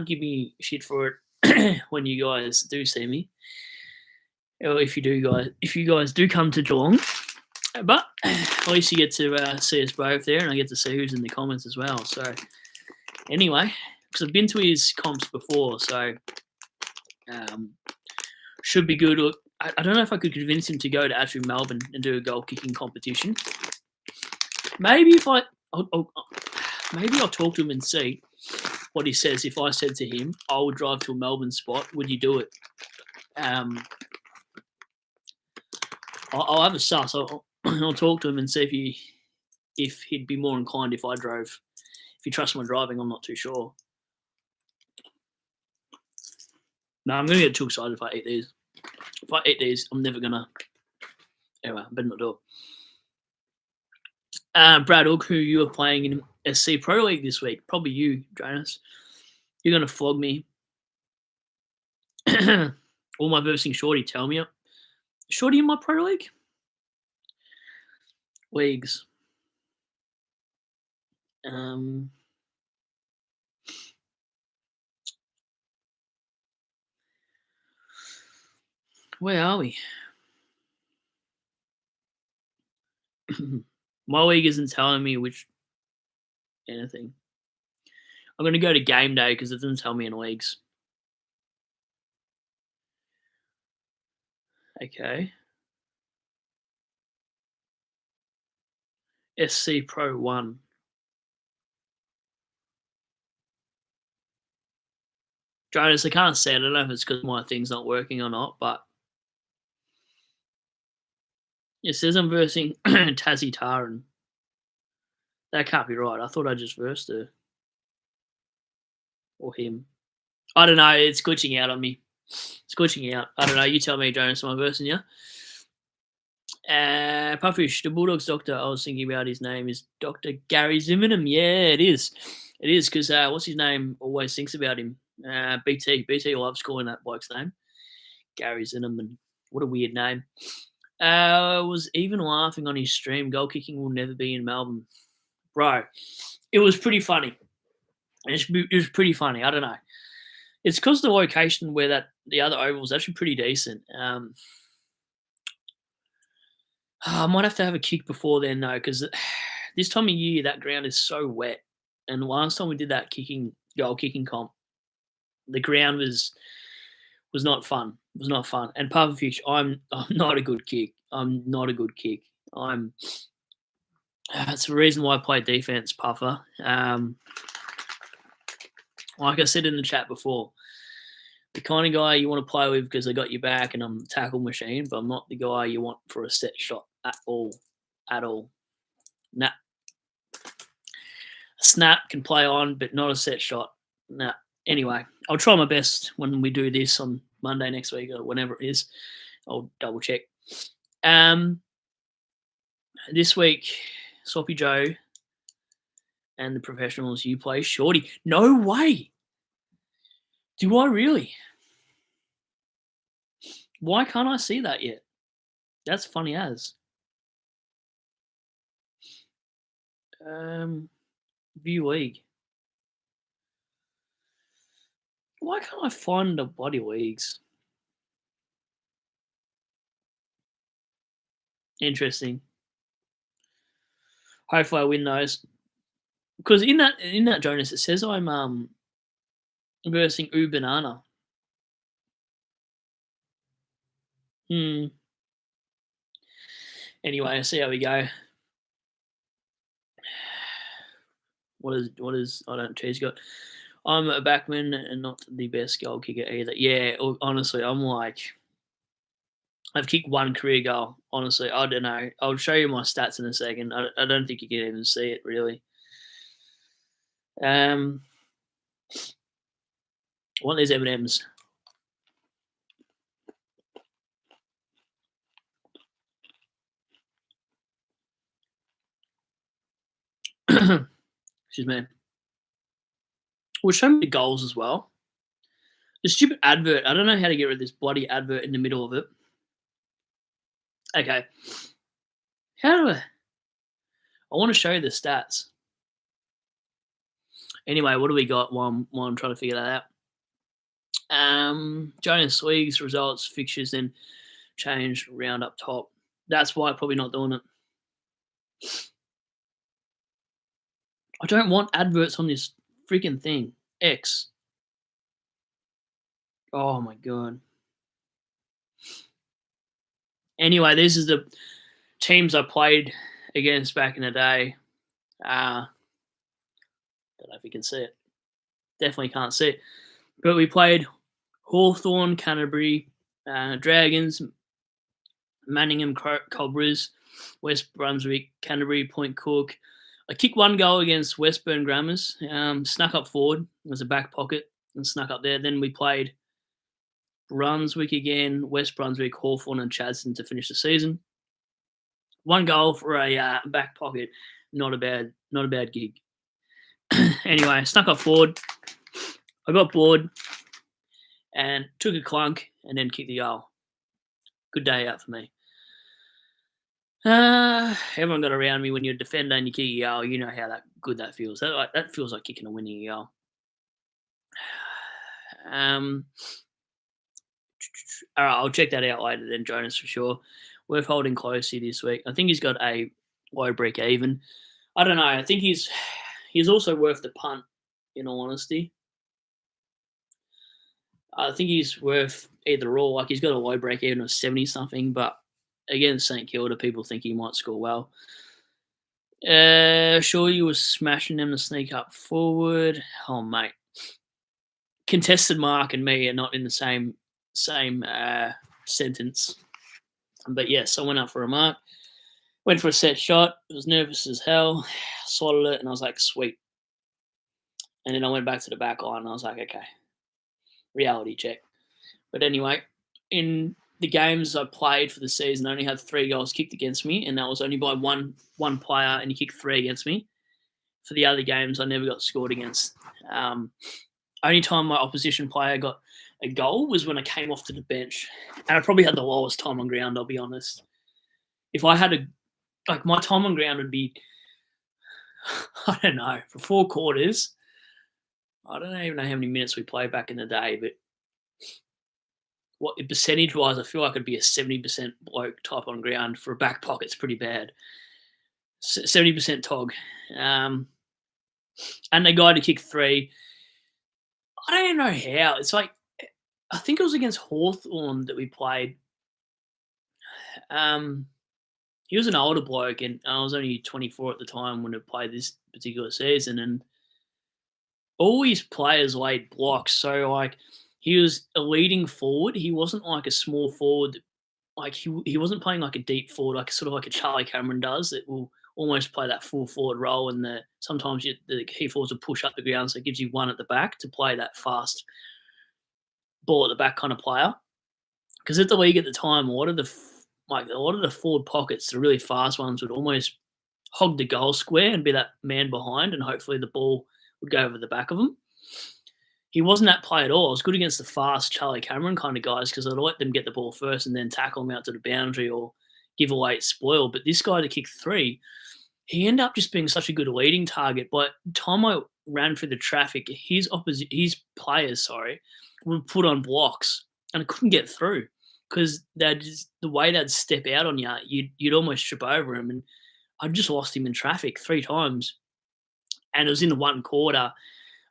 give me shit for it when you guys do see me. Or if you guys do come to Geelong. But at least you get to see us both there, and I get to see who's in the comments as well. So anyway, because I've been to his comps before, so should be good. I don't know if I could convince him to go to actually Melbourne and do a goal kicking competition. Maybe maybe I'll talk to him and see what he says. If I said to him, I will drive to a Melbourne spot, would you do it? I'll have a suss. I'll talk to him and see if he'd be more inclined if I drove. If he trusts my driving, I'm not too sure. No, I'm going to get too excited if I eat these. If I eat these, I'm never going to... Anyway, I better not do it. Brad Hook, who you were playing in SC Pro League this week. Probably you, Jonas. You're going to flog me. All my versing Shorty, tell me. Shorty in my Pro League? Leagues. Where are we? My league isn't telling me anything. I'm going to go to game day because it doesn't tell me in leagues. Okay. SC Pro 1. Jonas, I can't say. I don't know if it's because my thing's not working or not, but it says I'm versing Tassie Taran. That can't be right. I thought I just versed her. Or him. I don't know. It's glitching out on me. It's glitching out. I don't know. You tell me, Jonas, am I versing you? Puffish, the Bulldogs doctor, I was thinking about his name is Dr. Gary Zimmerman. Yeah, it is. It is because what's his name always thinks about him. BT. BT loves calling that bloke's name. Gary Zimmerman. What a weird name. I was even laughing on his stream. Goal kicking will never be in Melbourne. Bro, it was pretty funny. It was pretty funny. I don't know. It's because the location where the other oval is actually pretty decent. I might have to have a kick before then, though, because this time of year that ground is so wet. And last time we did that goal kicking comp, the ground was not fun. It was not fun. And Pufferfish, I'm not a good kick. I'm not a good kick. That's the reason why I play defense, Puffer. Like I said in the chat before, the kind of guy you want to play with because I got your back and I'm a tackle machine, but I'm not the guy you want for a set shot at all. At all. Nah. A snap can play on, but not a set shot. Nah. Anyway, I'll try my best when we do this on Monday next week or whenever it is. I'll double check. This week, Sloppy Joe and the professionals, you play Shorty. No way. Do I really? Why can't I see that yet? That's funny as. View league. Why can't I find the bloody leagues? Interesting. Hopefully I win those. Because in that Jonas, it says I'm versing Banana. Anyway, I see how we go. What is I don't cheese got. I'm a backman and not the best goal kicker either. Yeah, honestly, I'm like I've kicked one career goal. Honestly, I don't know. I'll show you my stats in a second. I don't think you can even see it really. Want these M&Ms? Excuse me. Well, show me the goals as well. The stupid advert. I don't know how to get rid of this bloody advert in the middle of it. Okay. How do I want to show you the stats. Anyway, what do we got while I'm trying to figure that out? Jonas League's results, fixtures, then change round up top. That's why I'm probably not doing it. I don't want adverts on this freaking thing. X. Oh my god. Anyway, this is the teams I played against back in the day. Don't know if you can see it. Definitely can't see it. But we played Hawthorn, Canterbury, Dragons, Manningham Cobras, West Brunswick, Canterbury, Point Cook. I kicked one goal against Westburn Grammars, snuck up forward as a back pocket and snuck up there. Then we played Brunswick again, West Brunswick, Hawthorn and Chadstone to finish the season. One goal for a back pocket. Not a bad gig. Anyway, I snuck up forward. I got bored and took a clunk and then kicked the goal. Good day out for me. Everyone got around me when you're a defender and you kick a goal. You know how good that feels. That feels like kicking a winning goal. All right, I'll check that out later then, Jonas, for sure. Worth holding closely this week. I think he's got a low break even. I don't know. I think he's also worth the punt, in all honesty. I think he's worth either or. Like, he's got a low break even of 70 something, but against St Kilda, people think he might score well. Sure, you was smashing them to sneak up forward. Oh, mate. Contested mark and me are not in the same sentence. But yes, I went up for a mark. Went for a set shot. I was nervous as hell. Swatted it, and I was like, sweet. And then I went back to the back line, and I was like, okay, reality check. But anyway, in the games I played for the season, I only had 3 goals kicked against me, and that was only by one player, and he kicked 3 against me. For the other games, I never got scored against. Only time my opposition player got a goal was when I came off to the bench, and I probably had the lowest time on ground. I'll be honest. If I had my time on ground would be, I don't know, for 4 quarters. I don't even know how many minutes we played back in the day, but what percentage-wise, I feel like it'd be a 70% bloke type on ground. For a back pocket's pretty bad. 70% tog. And the guy to kick 3, I don't even know how. It's like, I think it was against Hawthorn that we played. He was an older bloke, and I was only 24 at the time when I played this particular season, and all his players laid blocks. So, like, he was a leading forward. He wasn't like a small forward. Like, he wasn't playing like a deep forward, like sort of like a Charlie Cameron does, that will almost play that full forward role, and sometimes the key forwards will push up the ground, so it gives you one at the back to play that fast ball at the back kind of player. Because at the league at the time, a lot of the forward pockets, the really fast ones, would almost hog the goal square and be that man behind, and hopefully the ball would go over the back of him. He wasn't that play at all. I was good against the fast Charlie Cameron kind of guys because I'd let them get the ball first and then tackle them out to the boundary or give away spoil. But this guy to kick 3, he ended up just being such a good leading target. By the time I ran through the traffic, his players, would put on blocks and I couldn't get through because the way they'd step out on you, you'd almost trip over him. And I just lost him in traffic 3 times. And it was in the 1 quarter.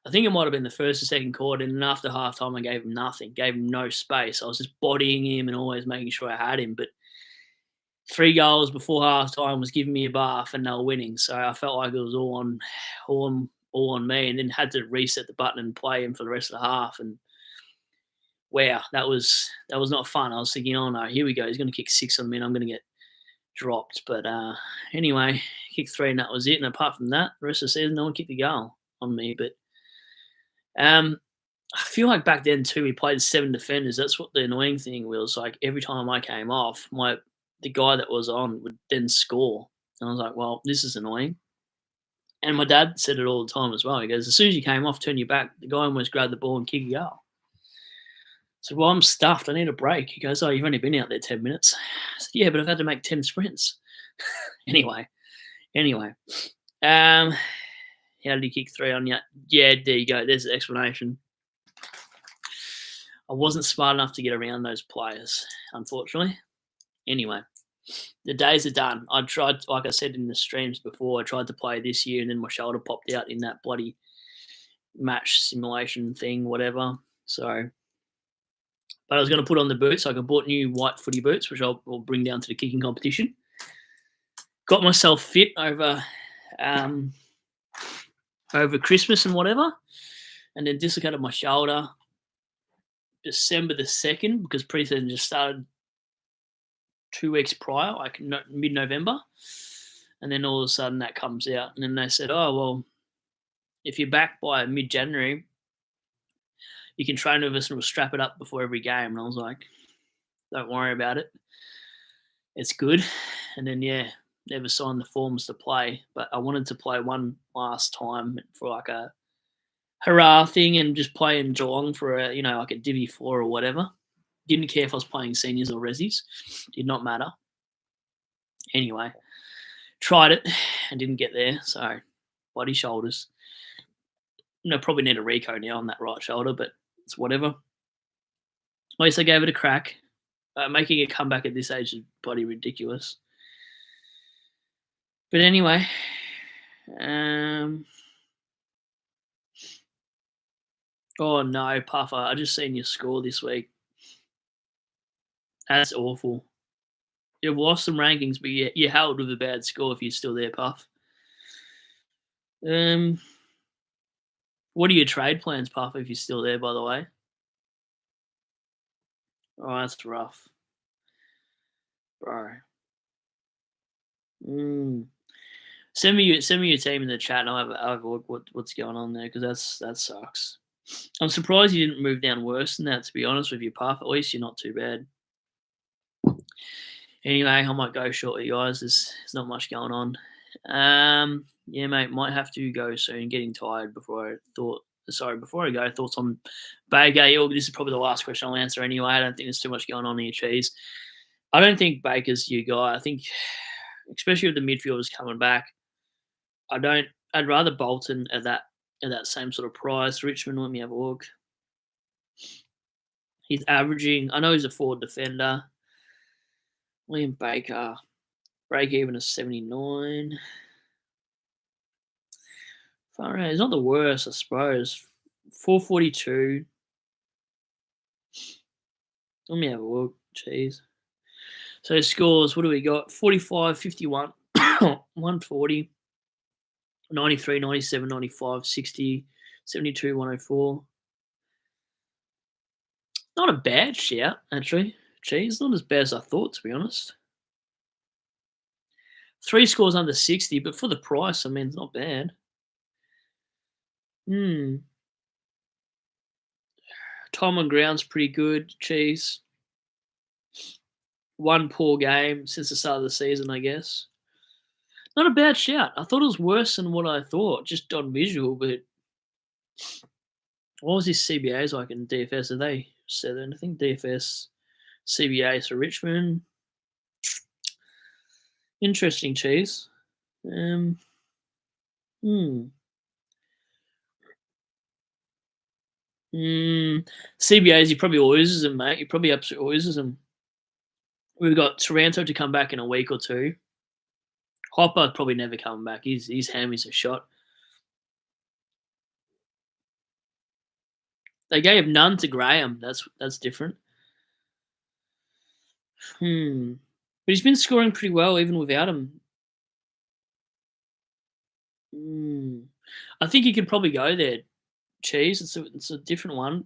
I think it might have been the first or second quarter, and then after halftime, I gave him nothing, gave him no space. I was just bodying him and always making sure I had him. But 3 goals before halftime was giving me a bath, and they were winning. So I felt like it was all on me, and then had to reset the button and play him for the rest of the half. And wow, that was not fun. I was thinking, oh no, here we go. He's going to kick 6 on me, and I'm going to get dropped. But anyway, kicked 3, and that was it. And apart from that, the rest of the season, no one kicked the goal on me. But I feel like back then too, we played 7 defenders. That's what the annoying thing was. Like, every time I came off, the guy that was on would then score. And I was like, well, this is annoying. And my dad said it all the time as well. He goes, as soon as you came off, turn your back, the guy almost grabbed the ball and kicked a goal. So, well, I'm stuffed. I need a break. He goes, oh, you've only been out there 10 minutes. I said, yeah, but I've had to make 10 sprints. Anyway. How did he kick 3 on you? Yeah, there you go. There's the explanation. I wasn't smart enough to get around those players, unfortunately. Anyway, the days are done. I tried, like I said in the streams before, I tried to play this year and then my shoulder popped out in that bloody match simulation thing, whatever. So, but I was going to put on the boots. So I bought new white footy boots, which I'll bring down to the kicking competition. Got myself fit over Christmas and whatever, and then dislocated my shoulder December the 2nd because preseason just started 2 weeks prior, like mid-November, and then all of a sudden that comes out, and then they said, oh, well, if you're back by mid-January, you can train with us and we'll strap it up before every game. And I was like, don't worry about it. It's good. And then, yeah, never signed the forms to play, but I wanted to play one last time for like a hurrah thing and just play in Geelong for a like a Divi 4 or whatever. Didn't care if I was playing seniors or resis. Did not matter. Anyway, tried it and didn't get there. So, bloody shoulders. Probably need a Rico now on that right shoulder, but it's whatever. At least I gave it a crack. Making a comeback at this age is bloody ridiculous. But anyway, oh no, Puffer! I just seen your score this week. That's awful. You've lost some rankings, but you held with a bad score if you're still there, Puff. What are your trade plans, Puff, if you're still there, by the way? Oh, that's rough. Bro. Send me your team in the chat and I'll have a look what's going on there because that sucks. I'm surprised you didn't move down worse than that, to be honest with you, Puff. At least you're not too bad. Anyway, I might go shortly, guys. There's not much going on. Yeah, mate, might have to go soon. Getting tired before I go. Thoughts on Baker? This is probably the last question I'll answer anyway. I don't think there's too much going on here, Cheese. I don't think Baker's your guy. I think, especially with the midfielders coming back, I'd rather Bolton at that same sort of price. Richmond, let me have a look. He's averaging. I know he's a forward defender. Liam Baker, break even is 79. Far out. He's not the worst, I suppose. 442. Let me have a look. Jeez. So scores, what do we got? 45, 51, 140, 93, 97, 95, 60, 72, 104. Not a bad shout, actually. Jeez, not as bad as I thought, to be honest. 3 scores under 60, but for the price, I mean, it's not bad. Time on ground's pretty good. Cheese. One poor game since the start of the season, I guess. Not a bad shout. I thought it was worse than what I thought, just on visual, but what was his CBAs like in DFS? Are they 7? I think DFS CBAs for Richmond. Interesting, Cheese. CBAs, he probably loses them, mate. He probably absolutely loses them. We've got Taranto to come back in a week or two. Hopper probably never coming back. His hammy's a shot. They gave none to Graham. That's different. But he's been scoring pretty well even without him. I think he could probably go there. Cheese. It's a different one.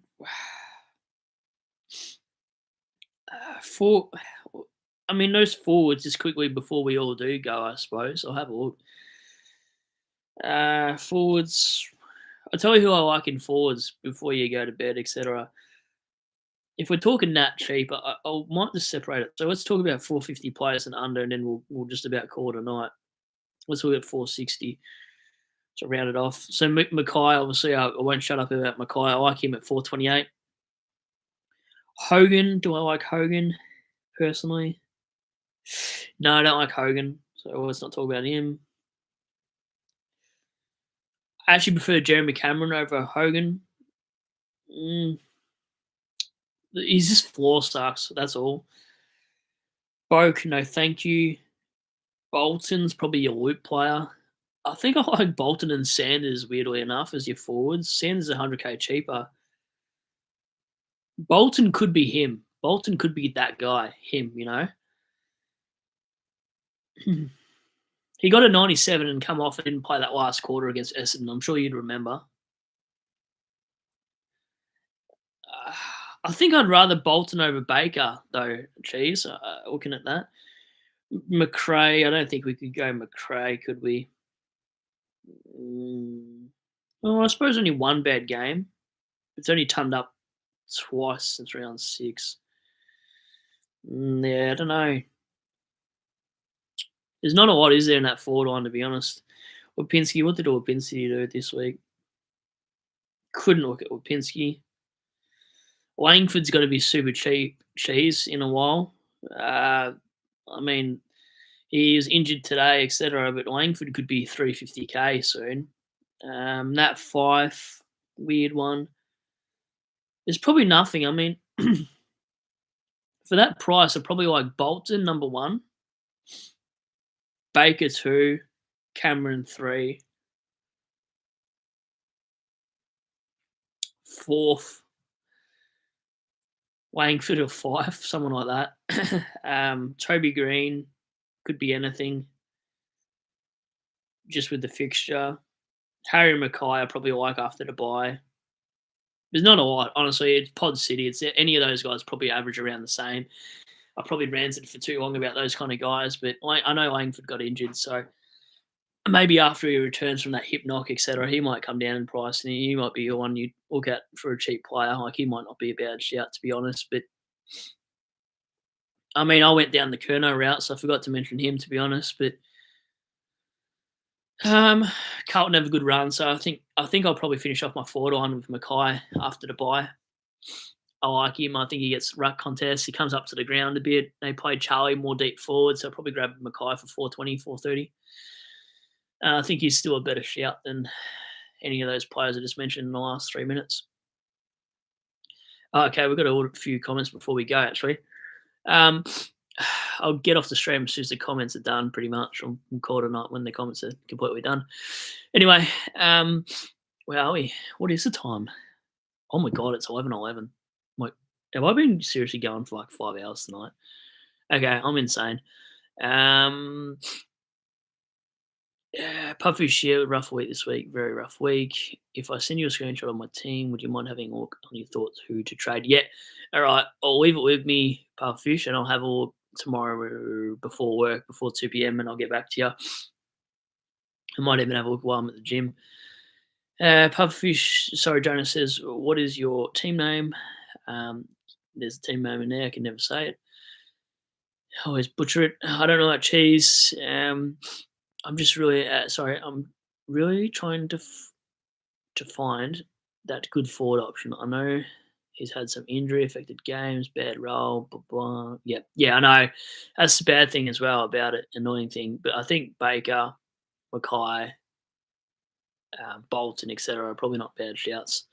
Those forwards just quickly before we all do go, I suppose. I'll have a look. Forwards. I'll tell you who I like in forwards before you go to bed, etc. If we're talking that cheap, I might just separate it. So let's talk about 450 players and under, and then we'll just about call it a night. Let's look at 460. So round it off. So Mackay, obviously, I won't shut up about Mackay. I like him at 428. Hogan, do I like Hogan personally? No, I don't like Hogan. So let's not talk about him. I actually prefer Jeremy Cameron over Hogan. He's just floor sucks. That's all. Boak, no thank you. Bolton's probably your loop player. I think I like Bolton and Sanders, weirdly enough, as your forwards. Sanders is 100k cheaper. Bolton could be him. Bolton could be that guy, him, He got a 97 and come off and didn't play that last quarter against Essendon. I'm sure you'd remember. I think I'd rather Bolton over Baker, though, Cheese, looking at that. McRae, I don't think we could go McRae, could we? Well, I suppose only one bad game. It's only turned up twice since round 6. Yeah, I don't know. There's not a lot, is there, in that forward line, to be honest. Lipinski, what did Lipinski do this week? Couldn't look at Lipinski. Langford's got to be super cheap cheese in a while. I mean, he was injured today, etc. But Langford could be 350k soon. That Fife, weird one. There's probably nothing. I mean, for that price, I probably like Bolton number 1, Baker 2, Cameron 3, 4th, Langford or 5, someone like that. Toby Green could be anything, just with the fixture. Harry Mackay I probably like after the bye. There's not a lot, honestly. It's Pod City. It's any of those guys probably average around the same. I probably ranted for too long about those kind of guys, but I know Langford got injured, so maybe after he returns from that hip knock, etc., he might come down in price, and he might be the one you'd look at for a cheap player. Like, he might not be a bad shout, to be honest. But I mean, I went down the Curnow route, so I forgot to mention him, to be honest. But Carlton have a good run, so I think I'll probably finish off my forward line with Mackay after the bye. I like him. I think he gets ruck contests. He comes up to the ground a bit. They played Charlie more deep forward, so I'll probably grab Mackay for 420, 430. I think he's still a better shout than any of those players I just mentioned in the last 3 minutes. Okay, we've got a few comments before we go, actually. I'll get off the stream as soon as the comments are done, pretty much. I'll call it a night when the comments are completely done. Anyway, where are we? What is the time? Oh my God, it's 11:11. Like, have I been seriously going for like 5 hours tonight? Okay, I'm insane. Yeah, Puffy Shield, rough week this week, very rough week. If I send you a screenshot of my team, would you mind having a look on your thoughts who to trade? Yeah, all right, I'll leave it with me, Pufffish, and I'll have a look tomorrow before work, before 2 p.m, and I'll get back to you. I might even have a look while I'm at the gym. Pufferfish, sorry, Jonas says, what is your team name? There's a team name in there. I can never say it. I always butcher it. I don't know that cheese. I'm just really I'm really trying to find that good forward option. I know he's had some injury affected games, bad role, blah blah. Yeah, I know. That's the bad thing as well about it, annoying thing. But I think Baker, Mackay, Bolton, etc. are probably not bad shouts.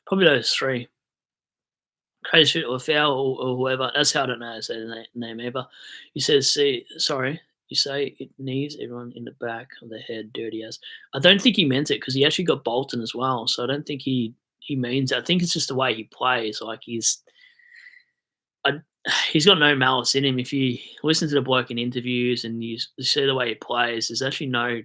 Probably those 3. Crazy or Foul or whoever. That's how I don't know how to say the name ever. He says, sorry, you say it needs everyone in the back of the head dirty as. I don't think he meant it because he actually got Bolton as well. So I don't think he means it. I think it's just the way he plays. Like, he's got no malice in him. If you listen to the bloke in interviews and you see the way he plays, he's actually not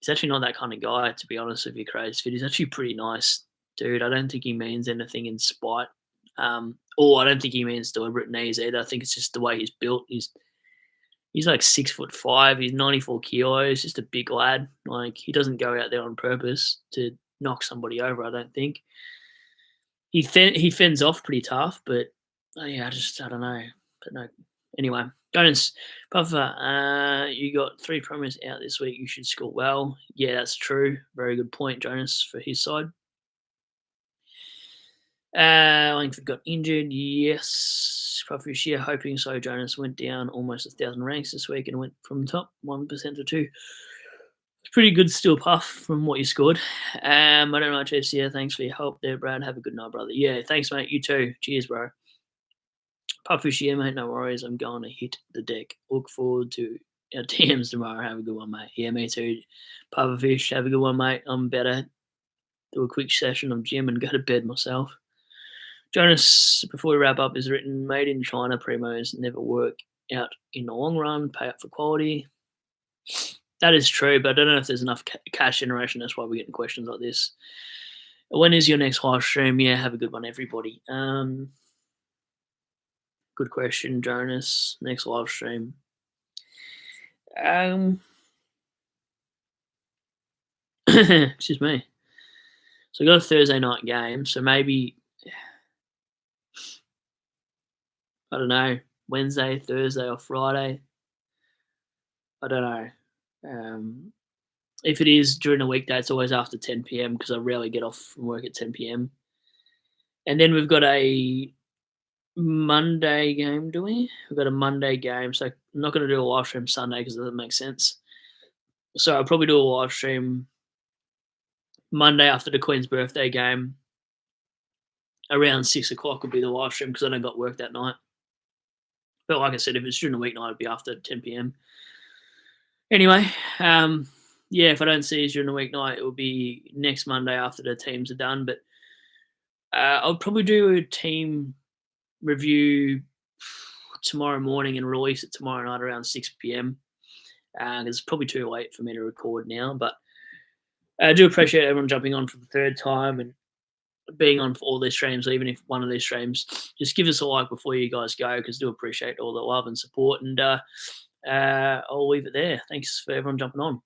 that kind of guy, to be honest with you, Crazy Fit. He's actually pretty nice dude. I don't think he means anything in spite. Or I don't think he means deliberate knees either. I think it's just the way he's built. He's like 6'5". He's 94 kilos. Just a big lad. Like, he doesn't go out there on purpose to knock somebody over. I don't think he fends off pretty tough, but yeah, I don't know. But no, anyway, Jonas Puffer, you got 3 promos out this week. You should score well. Yeah, that's true. Very good point, Jonas, for his side. Langford got injured. Yes. Puffish, hoping so. Jonas went down almost 1,000 ranks this week and went from top 1% to 2. It's pretty good still, Puff, from what you scored. I don't know much else. Yeah, thanks for your help there, Brad. Have a good night, brother. Yeah, thanks, mate. You too. Cheers, bro. Puffish, mate. No worries. I'm going to hit the deck. Look forward to our DMs tomorrow. Have a good one, mate. Yeah, me too. Puffish, have a good one, mate. I'm about to do a quick session of gym and go to bed myself. Jonas, before we wrap up, is written, made in China primos never work out in the long run, pay up for quality. That is true, but I don't know if there's enough cash generation. That's why we're getting questions like this. When is your next live stream? Yeah, have a good one, everybody. Good question, Jonas. Next live stream. Excuse me. So I got a Thursday night game, so maybe, I don't know, Wednesday, Thursday, or Friday. I don't know. If it is during the weekday, it's always after 10 p.m. because I rarely get off from work at 10 p.m. And then we've got a Monday game, do we? We've got a Monday game, so I'm not going to do a live stream Sunday because it doesn't make sense. So I'll probably do a live stream Monday after the Queen's birthday game. Around 6 o'clock would be the live stream because I don't got work that night. But like I said, if it's during the weeknight, it'd be after 10 p.m. Anyway, yeah, if I don't see you during the weeknight, it will be next Monday after the teams are done. But I'll probably do a team review tomorrow morning and release it tomorrow night around 6 p.m. It's probably too late for me to record now, but I do appreciate everyone jumping on for the third time and being on for all these streams, even if one of these streams. Just give us a like before you guys go because I do appreciate all the love and support. And I'll leave it there. Thanks for everyone jumping on.